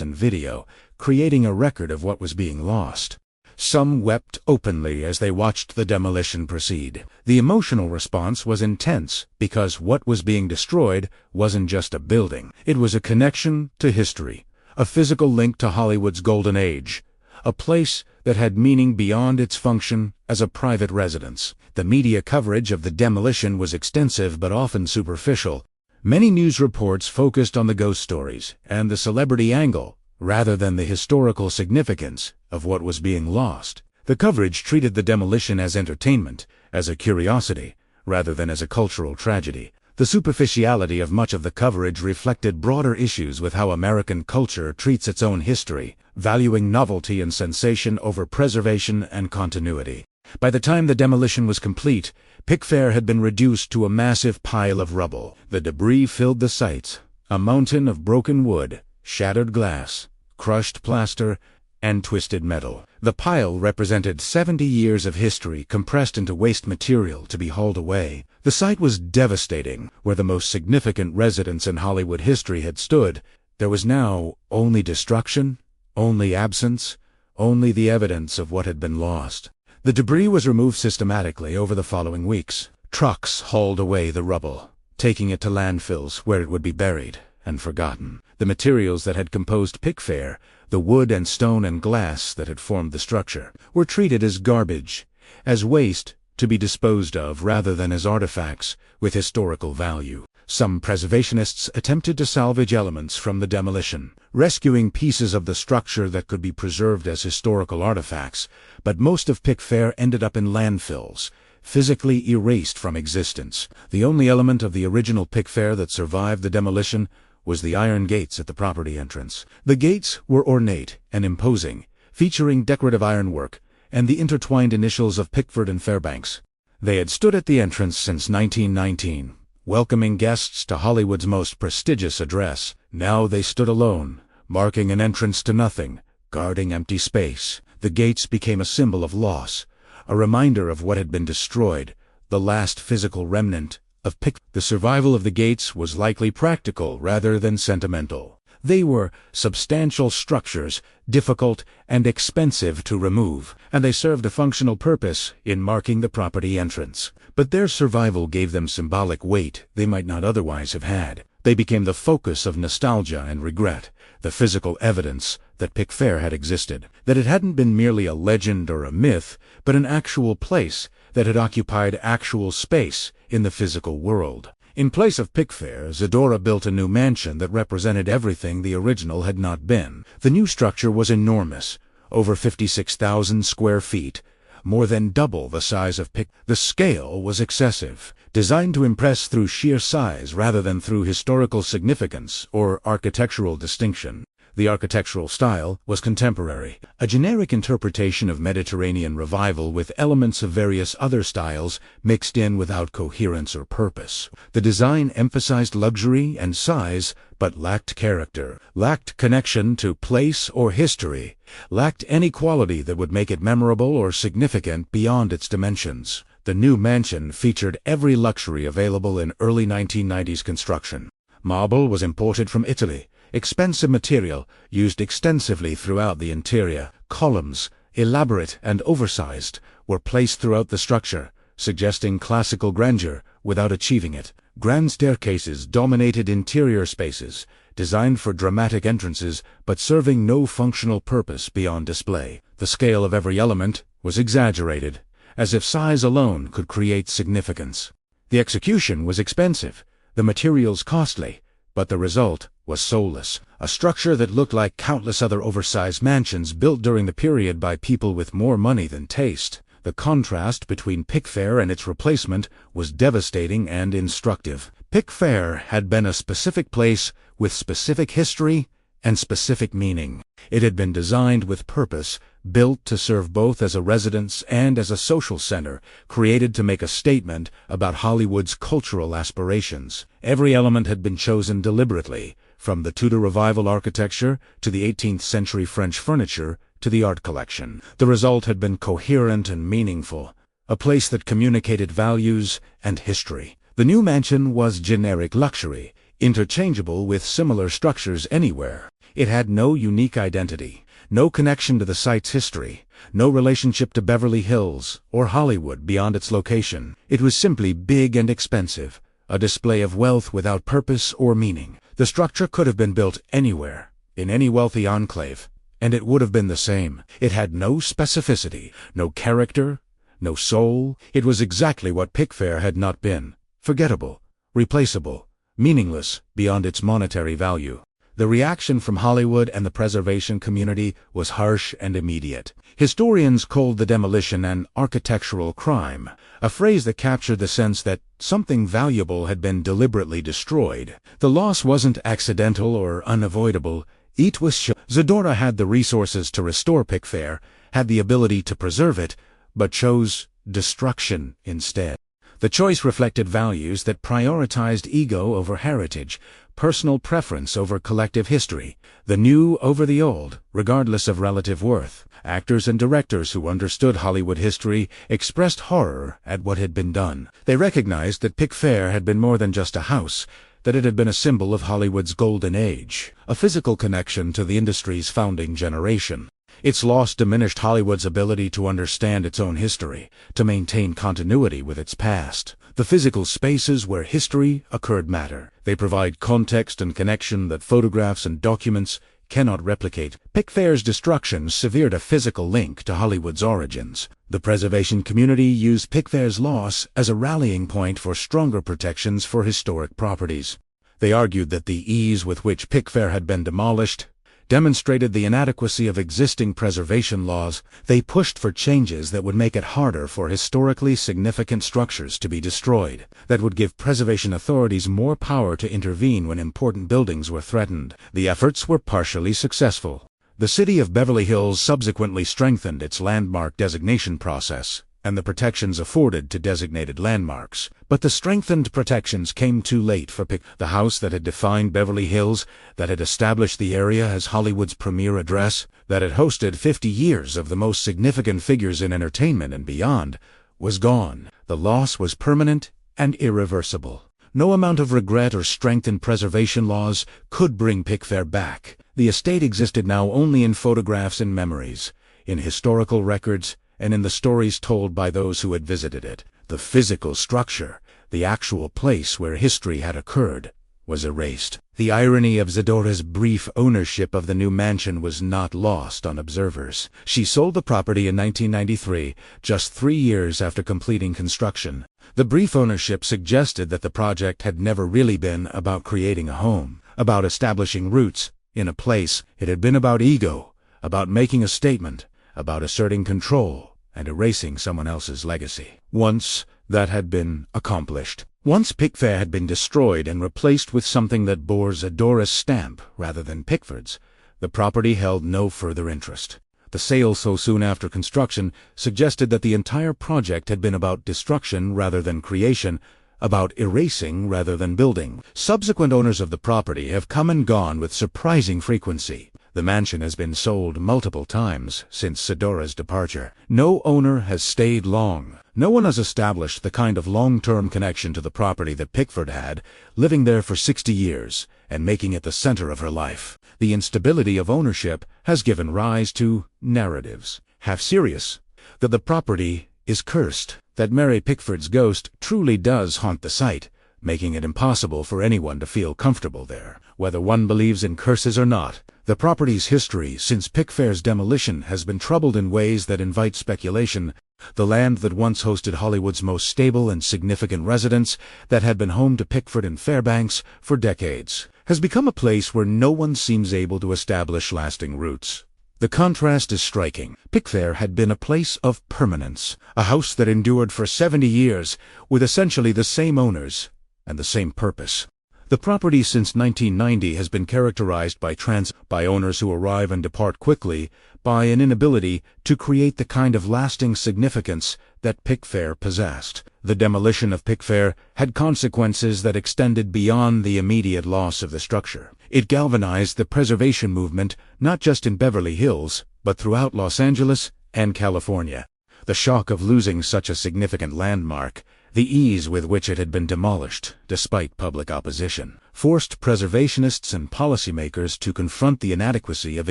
and video, creating a record of what was being lost. Some wept openly as they watched the demolition proceed. The emotional response was intense because what was being destroyed wasn't just a building. It was a connection to history, a physical link to Hollywood's golden age, a place that had meaning beyond its function as a private residence. The media coverage of the demolition was extensive but often superficial. Many news reports focused on the ghost stories and the celebrity angle, rather than the historical significance of what was being lost. The coverage treated the demolition as entertainment, as a curiosity, rather than as a cultural tragedy. The superficiality of much of the coverage reflected broader issues with how American culture treats its own history, valuing novelty and sensation over preservation and continuity. By the time the demolition was complete, Pickfair had been reduced to a massive pile of rubble. The debris filled the site, a mountain of broken wood, shattered glass, crushed plaster, and twisted metal. The pile represented 70 years of history compressed into waste material to be hauled away. The site was devastating. Where the most significant residence in Hollywood history had stood, there was now only destruction, only absence, only the evidence of what had been lost. The debris was removed systematically over the following weeks. Trucks hauled away the rubble, taking it to landfills where it would be buried and forgotten. The materials that had composed Pickfair, the wood and stone and glass that had formed the structure, were treated as garbage, as waste to be disposed of rather than as artifacts with historical value. Some preservationists attempted to salvage elements from the demolition, rescuing pieces of the structure that could be preserved as historical artifacts, but most of Pickfair ended up in landfills, physically erased from existence. The only element of the original Pickfair that survived the demolition was the iron gates at the property entrance. The gates were ornate and imposing, featuring decorative ironwork and the intertwined initials of Pickford and Fairbanks. They had stood at the entrance since 1919, welcoming guests to Hollywood's most prestigious address. Now they stood alone, marking an entrance to nothing, guarding empty space. The gates became a symbol of loss, a reminder of what had been destroyed, the last physical remnant of Pickford. The survival of the gates was likely practical rather than sentimental. They were substantial structures, difficult and expensive to remove, and they served a functional purpose in marking the property entrance. But their survival gave them symbolic weight they might not otherwise have had. They became the focus of nostalgia and regret, the physical evidence that Pickfair had existed, that it hadn't been merely a legend or a myth, but an actual place that had occupied actual space in the physical world. In place of Pickfair, Zadora built a new mansion that represented everything the original had not been. The new structure was enormous, over 56,000 square feet, more than double the size of Pickford. The scale was excessive, designed to impress through sheer size rather than through historical significance or architectural distinction. The architectural style was contemporary, a generic interpretation of Mediterranean revival with elements of various other styles mixed in without coherence or purpose. The design emphasized luxury and size, but lacked character, lacked connection to place or history, lacked any quality that would make it memorable or significant beyond its dimensions. The new mansion featured every luxury available in early 1990s construction. Marble was imported from Italy, expensive material used extensively throughout the interior. Columns, elaborate and oversized, were placed throughout the structure, suggesting classical grandeur without achieving it. Grand staircases dominated interior spaces, designed for dramatic entrances but serving no functional purpose beyond display. The scale of every element was exaggerated, as if size alone could create significance. The execution was expensive, the materials costly, but the result was soulless, a structure that looked like countless other oversized mansions built during the period by people with more money than taste. The contrast between Pickfair and its replacement was devastating and instructive. Pickfair had been a specific place with specific history and specific meaning. It had been designed with purpose, built to serve both as a residence and as a social center, created to make a statement about Hollywood's cultural aspirations. Every element had been chosen deliberately, from the Tudor Revival architecture to the 18th century French furniture to the art collection. The result had been coherent and meaningful, a place that communicated values and history. The new mansion was generic luxury, interchangeable with similar structures anywhere. It had no unique identity, no connection to the site's history, no relationship to Beverly Hills or Hollywood beyond its location. It was simply big and expensive, a display of wealth without purpose or meaning. The structure could have been built anywhere, in any wealthy enclave, and it would have been the same. It had no specificity, no character, no soul. It was exactly what Pickfair had not been: forgettable, replaceable, meaningless beyond its monetary value. The reaction from Hollywood and the preservation community was harsh and immediate. Historians called the demolition an architectural crime, a phrase that captured the sense that something valuable had been deliberately destroyed. The loss wasn't accidental or unavoidable. It was Zadora had the resources to restore Pickfair, had the ability to preserve it, but chose destruction instead. The choice reflected values that prioritized ego over heritage, personal preference over collective history, the new over the old, regardless of relative worth. Actors and directors who understood Hollywood history expressed horror at what had been done. They recognized that Pickfair had been more than just a house, that it had been a symbol of Hollywood's golden age, a physical connection to the industry's founding generation. Its loss diminished Hollywood's ability to understand its own history, to maintain continuity with its past. The physical spaces where history occurred matter. They provide context and connection that photographs and documents cannot replicate. Pickfair's destruction severed a physical link to Hollywood's origins. The preservation community used Pickfair's loss as a rallying point for stronger protections for historic properties. They argued that the ease with which Pickfair had been demolished demonstrated the inadequacy of existing preservation laws. They pushed for changes that would make it harder for historically significant structures to be destroyed, that would give preservation authorities more power to intervene when important buildings were threatened. The efforts were partially successful. The city of Beverly Hills subsequently strengthened its landmark designation process and the protections afforded to designated landmarks. But the strengthened protections came too late for the house that had defined Beverly Hills, that had established the area as Hollywood's premier address, that had hosted 50 years of the most significant figures in entertainment and beyond, was gone. The loss was permanent and irreversible. No amount of regret or strength in preservation laws could bring Pickfair back. The estate existed now only in photographs and memories, in historical records, and in the stories told by those who had visited it. The physical structure, the actual place where history had occurred, was erased. The irony of Zadora's brief ownership of the new mansion was not lost on observers. She sold the property in 1993, just 3 years after completing construction. The brief ownership suggested that the project had never really been about creating a home, about establishing roots in a place. It had been about ego, about making a statement, about asserting control and erasing someone else's legacy. Once that had been accomplished, once Pickfair had been destroyed and replaced with something that bore Zadora's stamp rather than Pickford's, the property held no further interest. The sale so soon after construction suggested that the entire project had been about destruction rather than creation, about erasing rather than building. Subsequent owners of the property have come and gone with surprising frequency. The mansion has been sold multiple times since Zadora's departure. No owner has stayed long. No one has established the kind of long-term connection to the property that Pickford had, living there for 60 years and making it the center of her life. The instability of ownership has given rise to narratives, half serious, that the property is cursed, that Mary Pickford's ghost truly does haunt the site, making it impossible for anyone to feel comfortable there. Whether one believes in curses or not, the property's history since Pickfair's demolition has been troubled in ways that invite speculation. The land that once hosted Hollywood's most stable and significant residents, that had been home to Pickford and Fairbanks for decades, has become a place where no one seems able to establish lasting roots. The contrast is striking. Pickfair had been a place of permanence, a house that endured for 70 years, with essentially the same owners and the same purpose. The property since 1990 has been characterized by owners who arrive and depart quickly, by an inability to create the kind of lasting significance that Pickfair possessed. The demolition of Pickfair had consequences that extended beyond the immediate loss of the structure. It galvanized the preservation movement not just in Beverly Hills, but throughout Los Angeles and California. The shock of losing such a significant landmark, the ease with which it had been demolished, despite public opposition, forced preservationists and policymakers to confront the inadequacy of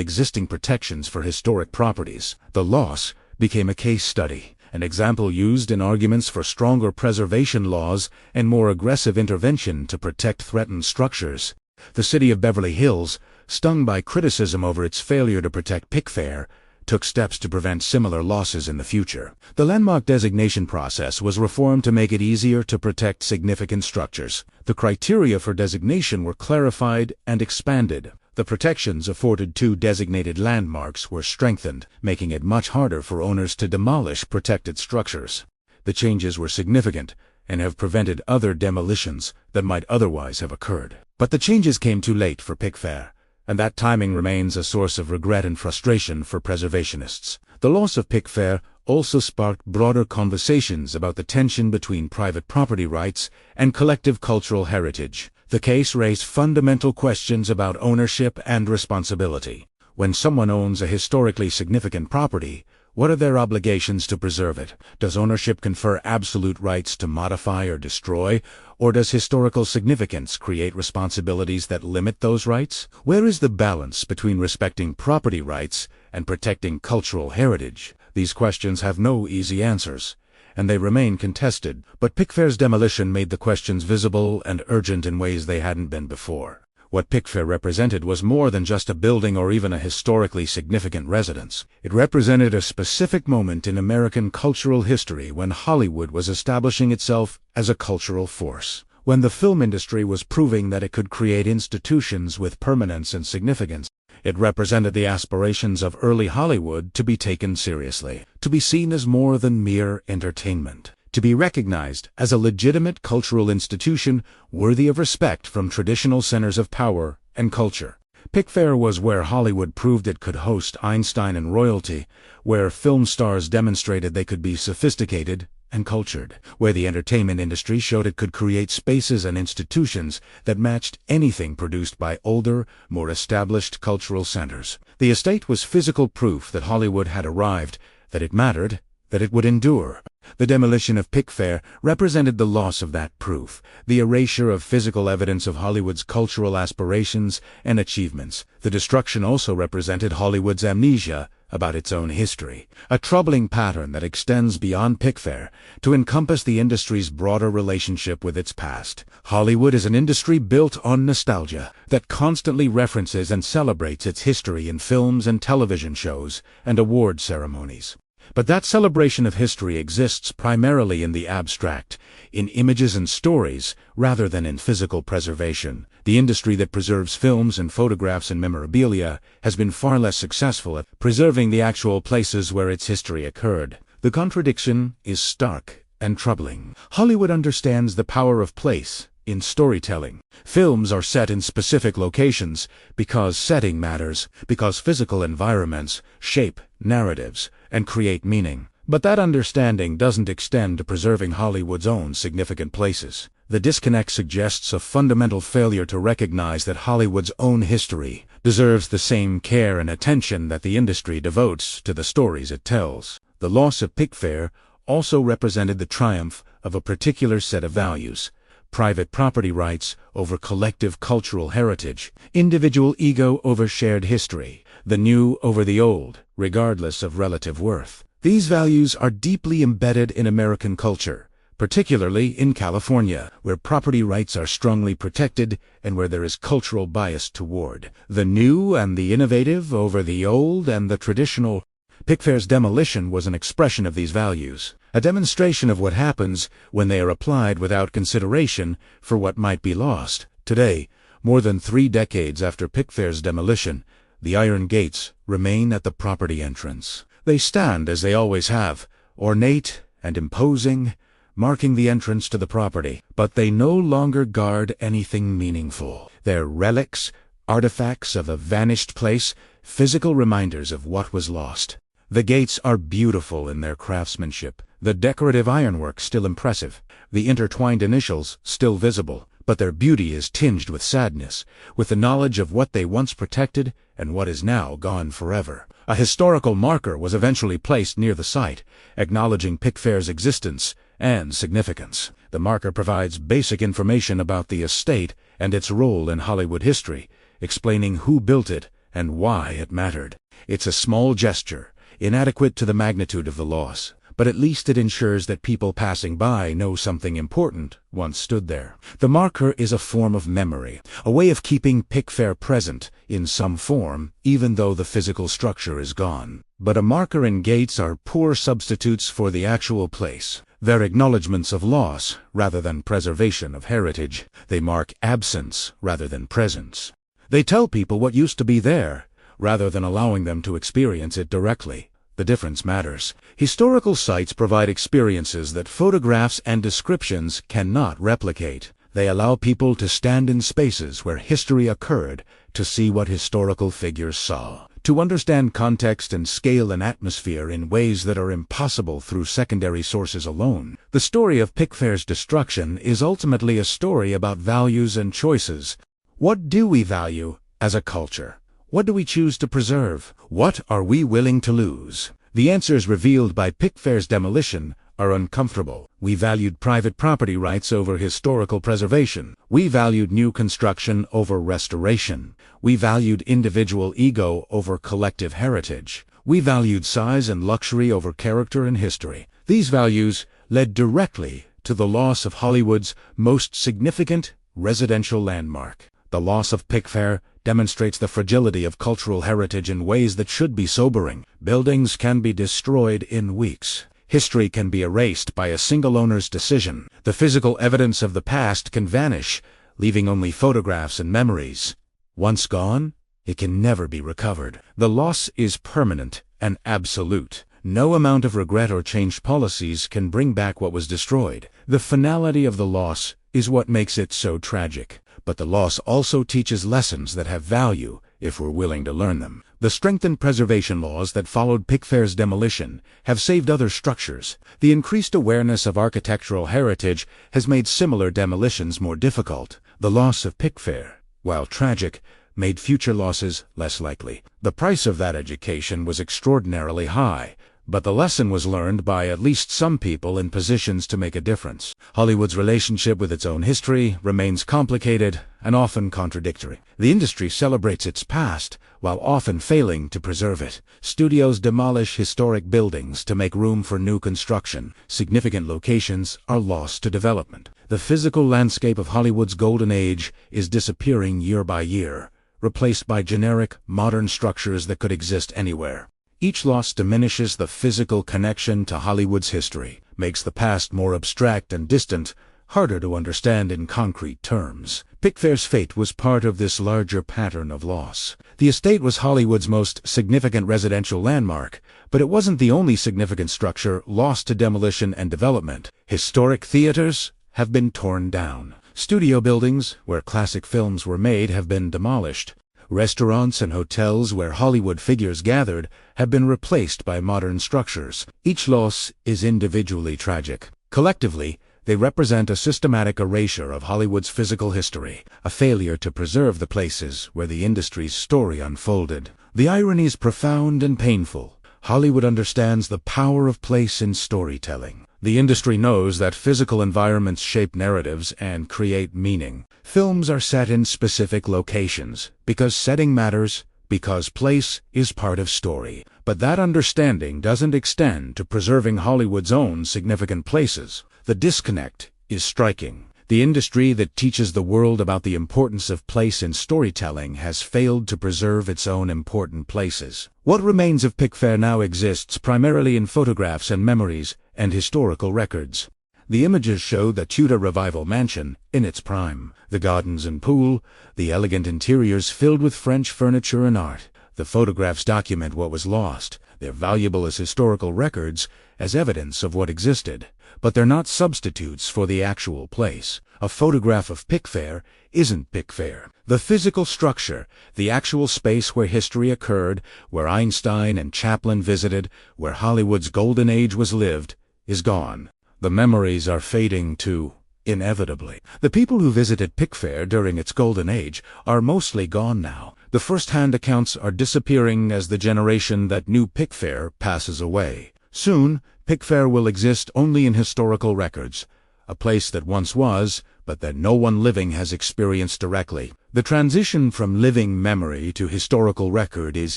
existing protections for historic properties. The loss became a case study, an example used in arguments for stronger preservation laws and more aggressive intervention to protect threatened structures. The city of Beverly Hills, stung by criticism over its failure to protect Pickfair, took steps to prevent similar losses in the future. The landmark designation process was reformed to make it easier to protect significant structures. The criteria for designation were clarified and expanded. The protections afforded to designated landmarks were strengthened, making it much harder for owners to demolish protected structures. The changes were significant and have prevented other demolitions that might otherwise have occurred. But the changes came too late for Pickfair, and that timing remains a source of regret and frustration for preservationists. The loss of Pickfair also sparked broader conversations about the tension between private property rights and collective cultural heritage. The case raised fundamental questions about ownership and responsibility. When someone owns a historically significant property, what are their obligations to preserve it? Does ownership confer absolute rights to modify or destroy, or does historical significance create responsibilities that limit those rights? Where is the balance between respecting property rights and protecting cultural heritage? These questions have no easy answers, and they remain contested. But Pickfair's demolition made the questions visible and urgent in ways they hadn't been before. What Pickfair represented was more than just a building or even a historically significant residence. It represented a specific moment in American cultural history when Hollywood was establishing itself as a cultural force, when the film industry was proving that it could create institutions with permanence and significance. It represented the aspirations of early Hollywood to be taken seriously, to be seen as more than mere entertainment, to be recognized as a legitimate cultural institution worthy of respect from traditional centers of power and culture. Pickfair was where Hollywood proved it could host Einstein and royalty, where film stars demonstrated they could be sophisticated and cultured, where the entertainment industry showed it could create spaces and institutions that matched anything produced by older, more established cultural centers. The estate was physical proof that Hollywood had arrived, that it mattered, that it would endure. The demolition of Pickfair represented the loss of that proof, the erasure of physical evidence of Hollywood's cultural aspirations and achievements. The destruction also represented Hollywood's amnesia about its own history, a troubling pattern that extends beyond Pickfair to encompass the industry's broader relationship with its past. Hollywood is an industry built on nostalgia that constantly references and celebrates its history in films and television shows and award ceremonies. But that celebration of history exists primarily in the abstract, in images and stories, rather than in physical preservation. The industry that preserves films and photographs and memorabilia has been far less successful at preserving the actual places where its history occurred. The contradiction is stark and troubling. Hollywood understands the power of place in storytelling. Films are set in specific locations because setting matters, because physical environments shape narratives and create meaning. But that understanding doesn't extend to preserving Hollywood's own significant places. The disconnect suggests a fundamental failure to recognize that Hollywood's own history deserves the same care and attention that the industry devotes to the stories it tells. The loss of Pickfair also represented the triumph of a particular set of values: private property rights over collective cultural heritage, individual ego over shared history, the new over the old, regardless of relative worth. These values are deeply embedded in American culture, particularly in California, where property rights are strongly protected and where there is cultural bias toward the new and the innovative over the old and the traditional. Pickfair's demolition was an expression of these values, a demonstration of what happens when they are applied without consideration for what might be lost. Today, More than 3 decades after Pickfair's demolition, the iron gates remain at the property entrance. They stand as they always have, ornate and imposing, marking the entrance to the property, but they no longer guard anything meaningful. They're relics, artifacts of a vanished place, physical reminders of what was lost. The gates are beautiful in their craftsmanship, the decorative ironwork still impressive, the intertwined initials still visible, but their beauty is tinged with sadness, with the knowledge of what they once protected and what is now gone forever. A historical marker was eventually placed near the site, acknowledging Pickfair's existence and significance. The marker provides basic information about the estate and its role in Hollywood history, explaining who built it and why it mattered. It's a small gesture, inadequate to the magnitude of the loss, but at least it ensures that people passing by know something important once stood there. The marker is a form of memory, a way of keeping Pickfair present in some form, even though the physical structure is gone. But a marker and gates are poor substitutes for the actual place. They're acknowledgments of loss rather than preservation of heritage. They mark absence rather than presence. They tell people what used to be there, rather than allowing them to experience it directly. The difference matters. Historical sites provide experiences that photographs and descriptions cannot replicate. They allow people to stand in spaces where history occurred, to see what historical figures saw, to understand context and scale and atmosphere in ways that are impossible through secondary sources alone. The story of Pickfair's destruction is ultimately a story about values and choices. What do we value as a culture? What do we choose to preserve? What are we willing to lose? The answers revealed by Pickfair's demolition are uncomfortable. We valued private property rights over historical preservation. We valued new construction over restoration. We valued individual ego over collective heritage. We valued size and luxury over character and history. These values led directly to the loss of Hollywood's most significant residential landmark. The loss of Pickfair demonstrates the fragility of cultural heritage in ways that should be sobering. Buildings can be destroyed in weeks. History can be erased by a single owner's decision. The physical evidence of the past can vanish, leaving only photographs and memories. Once gone, it can never be recovered. The loss is permanent and absolute. No amount of regret or changed policies can bring back what was destroyed. The finality of the loss is what makes it so tragic. But the loss also teaches lessons that have value if we're willing to learn them. The strengthened preservation laws that followed Pickfair's demolition have saved other structures. The increased awareness of architectural heritage has made similar demolitions more difficult. The loss of Pickfair, while tragic, made future losses less likely. The price of that education was extraordinarily high, but the lesson was learned by at least some people in positions to make a difference. Hollywood's relationship with its own history remains complicated and often contradictory. The industry celebrates its past, while often failing to preserve it. Studios demolish historic buildings to make room for new construction. Significant locations are lost to development. The physical landscape of Hollywood's golden age is disappearing year by year, replaced by generic, modern structures that could exist anywhere. Each loss diminishes the physical connection to Hollywood's history, makes the past more abstract and distant, harder to understand in concrete terms. Pickfair's fate was part of this larger pattern of loss. The estate was Hollywood's most significant residential landmark, but it wasn't the only significant structure lost to demolition and development. Historic theaters have been torn down. Studio buildings, where classic films were made, have been demolished. Restaurants and hotels where Hollywood figures gathered have been replaced by modern structures. Each loss is individually tragic. Collectively, they represent a systematic erasure of Hollywood's physical history, a failure to preserve the places where the industry's story unfolded. The irony is profound and painful. Hollywood understands the power of place in storytelling. The industry knows that physical environments shape narratives and create meaning. Films are set in specific locations because setting matters, because place is part of story. But that understanding doesn't extend to preserving Hollywood's own significant places. The disconnect is striking. The industry that teaches the world about the importance of place in storytelling has failed to preserve its own important places. What remains of Pickfair now exists primarily in photographs and memories and historical records. The images show the Tudor Revival mansion in its prime, the gardens and pool, the elegant interiors filled with French furniture and art. The photographs document what was lost. They're valuable as historical records, as evidence of what existed. But they're not substitutes for the actual place. A photograph of Pickfair isn't Pickfair. The physical structure, the actual space where history occurred, where Einstein and Chaplin visited, where Hollywood's golden age was lived, is gone. The memories are fading too, inevitably. The people who visited Pickfair during its golden age are mostly gone now. The first-hand accounts are disappearing as the generation that knew Pickfair passes away. Soon, Pickfair will exist only in historical records, a place that once was, but that no one living has experienced directly. The transition from living memory to historical record is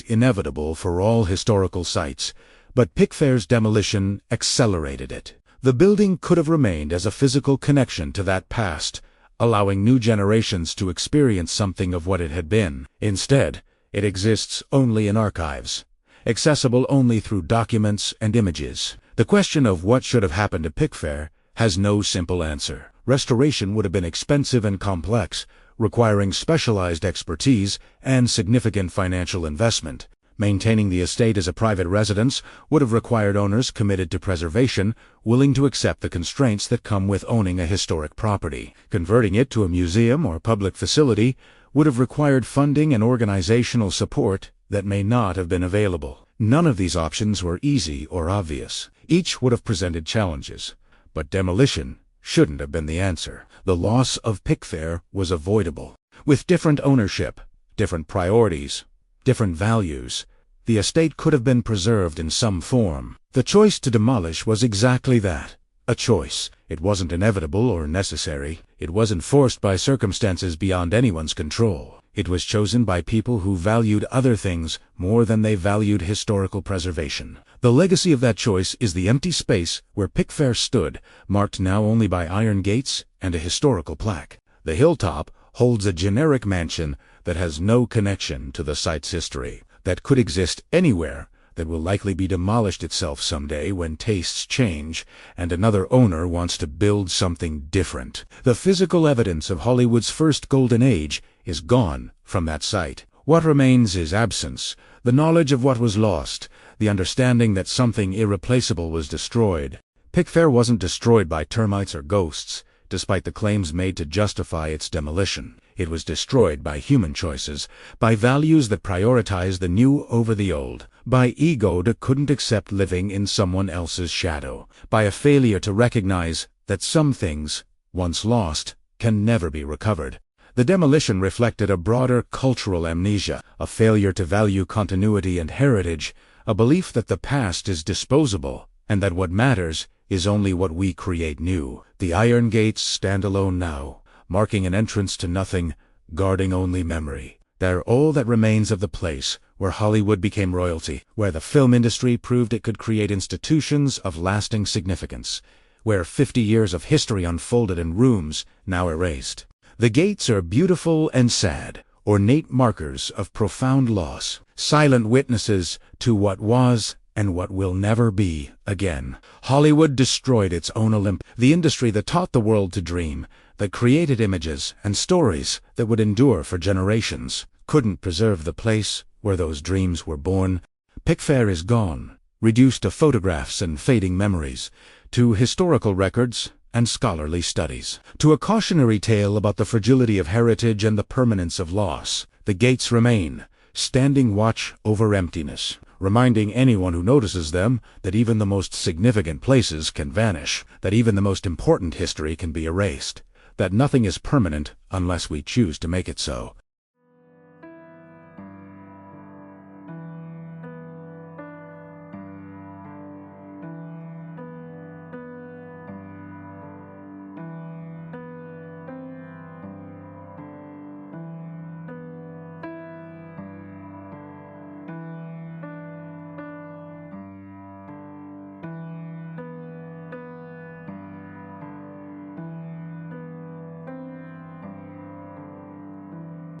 inevitable for all historical sites, but Pickfair's demolition accelerated it. The building could have remained as a physical connection to that past, allowing new generations to experience something of what it had been. Instead, it exists only in archives, accessible only through documents and images. The question of what should have happened to Pickfair has no simple answer. Restoration would have been expensive and complex, requiring specialized expertise and significant financial investment. Maintaining the estate as a private residence would have required owners committed to preservation, willing to accept the constraints that come with owning a historic property. Converting it to a museum or public facility would have required funding and organizational support that may not have been available. None of these options were easy or obvious. Each would have presented challenges, but demolition shouldn't have been the answer. The loss of Pickfair was avoidable. With different ownership, different priorities, different values, the estate could have been preserved in some form. The choice to demolish was exactly that, a choice. It wasn't inevitable or necessary. It wasn't forced by circumstances beyond anyone's control. It was chosen by people who valued other things more than they valued historical preservation. The legacy of that choice is the empty space where Pickfair stood, marked now only by iron gates and a historical plaque. The hilltop holds a generic mansion that has no connection to the site's history, that could exist anywhere, that will likely be demolished itself someday when tastes change and another owner wants to build something different. The physical evidence of Hollywood's first golden age is gone from that site. What remains is absence, the knowledge of what was lost, the understanding that something irreplaceable was destroyed. Pickfair wasn't destroyed by termites or ghosts, despite the claims made to justify its demolition. It was destroyed by human choices, by values that prioritize the new over the old, by ego that couldn't accept living in someone else's shadow, by a failure to recognize that some things, once lost, can never be recovered. The demolition reflected a broader cultural amnesia, a failure to value continuity and heritage, a belief that the past is disposable, and that what matters is only what we create new. The iron gates stand alone now, marking an entrance to nothing, guarding only memory. They're all that remains of the place where Hollywood became royalty, where the film industry proved it could create institutions of lasting significance, where 50 years of history unfolded in rooms now erased. The gates are beautiful and sad, ornate markers of profound loss, silent witnesses to what was and what will never be again. Hollywood destroyed its own Olymp, the industry that taught the world to dream, that created images and stories that would endure for generations, couldn't preserve the place where those dreams were born. Pickfair is gone, reduced to photographs and fading memories, to historical records and scholarly studies, to a cautionary tale about the fragility of heritage and the permanence of loss. The gates remain, standing watch over emptiness, reminding anyone who notices them that even the most significant places can vanish, that even the most important history can be erased, that nothing is permanent unless we choose to make it so.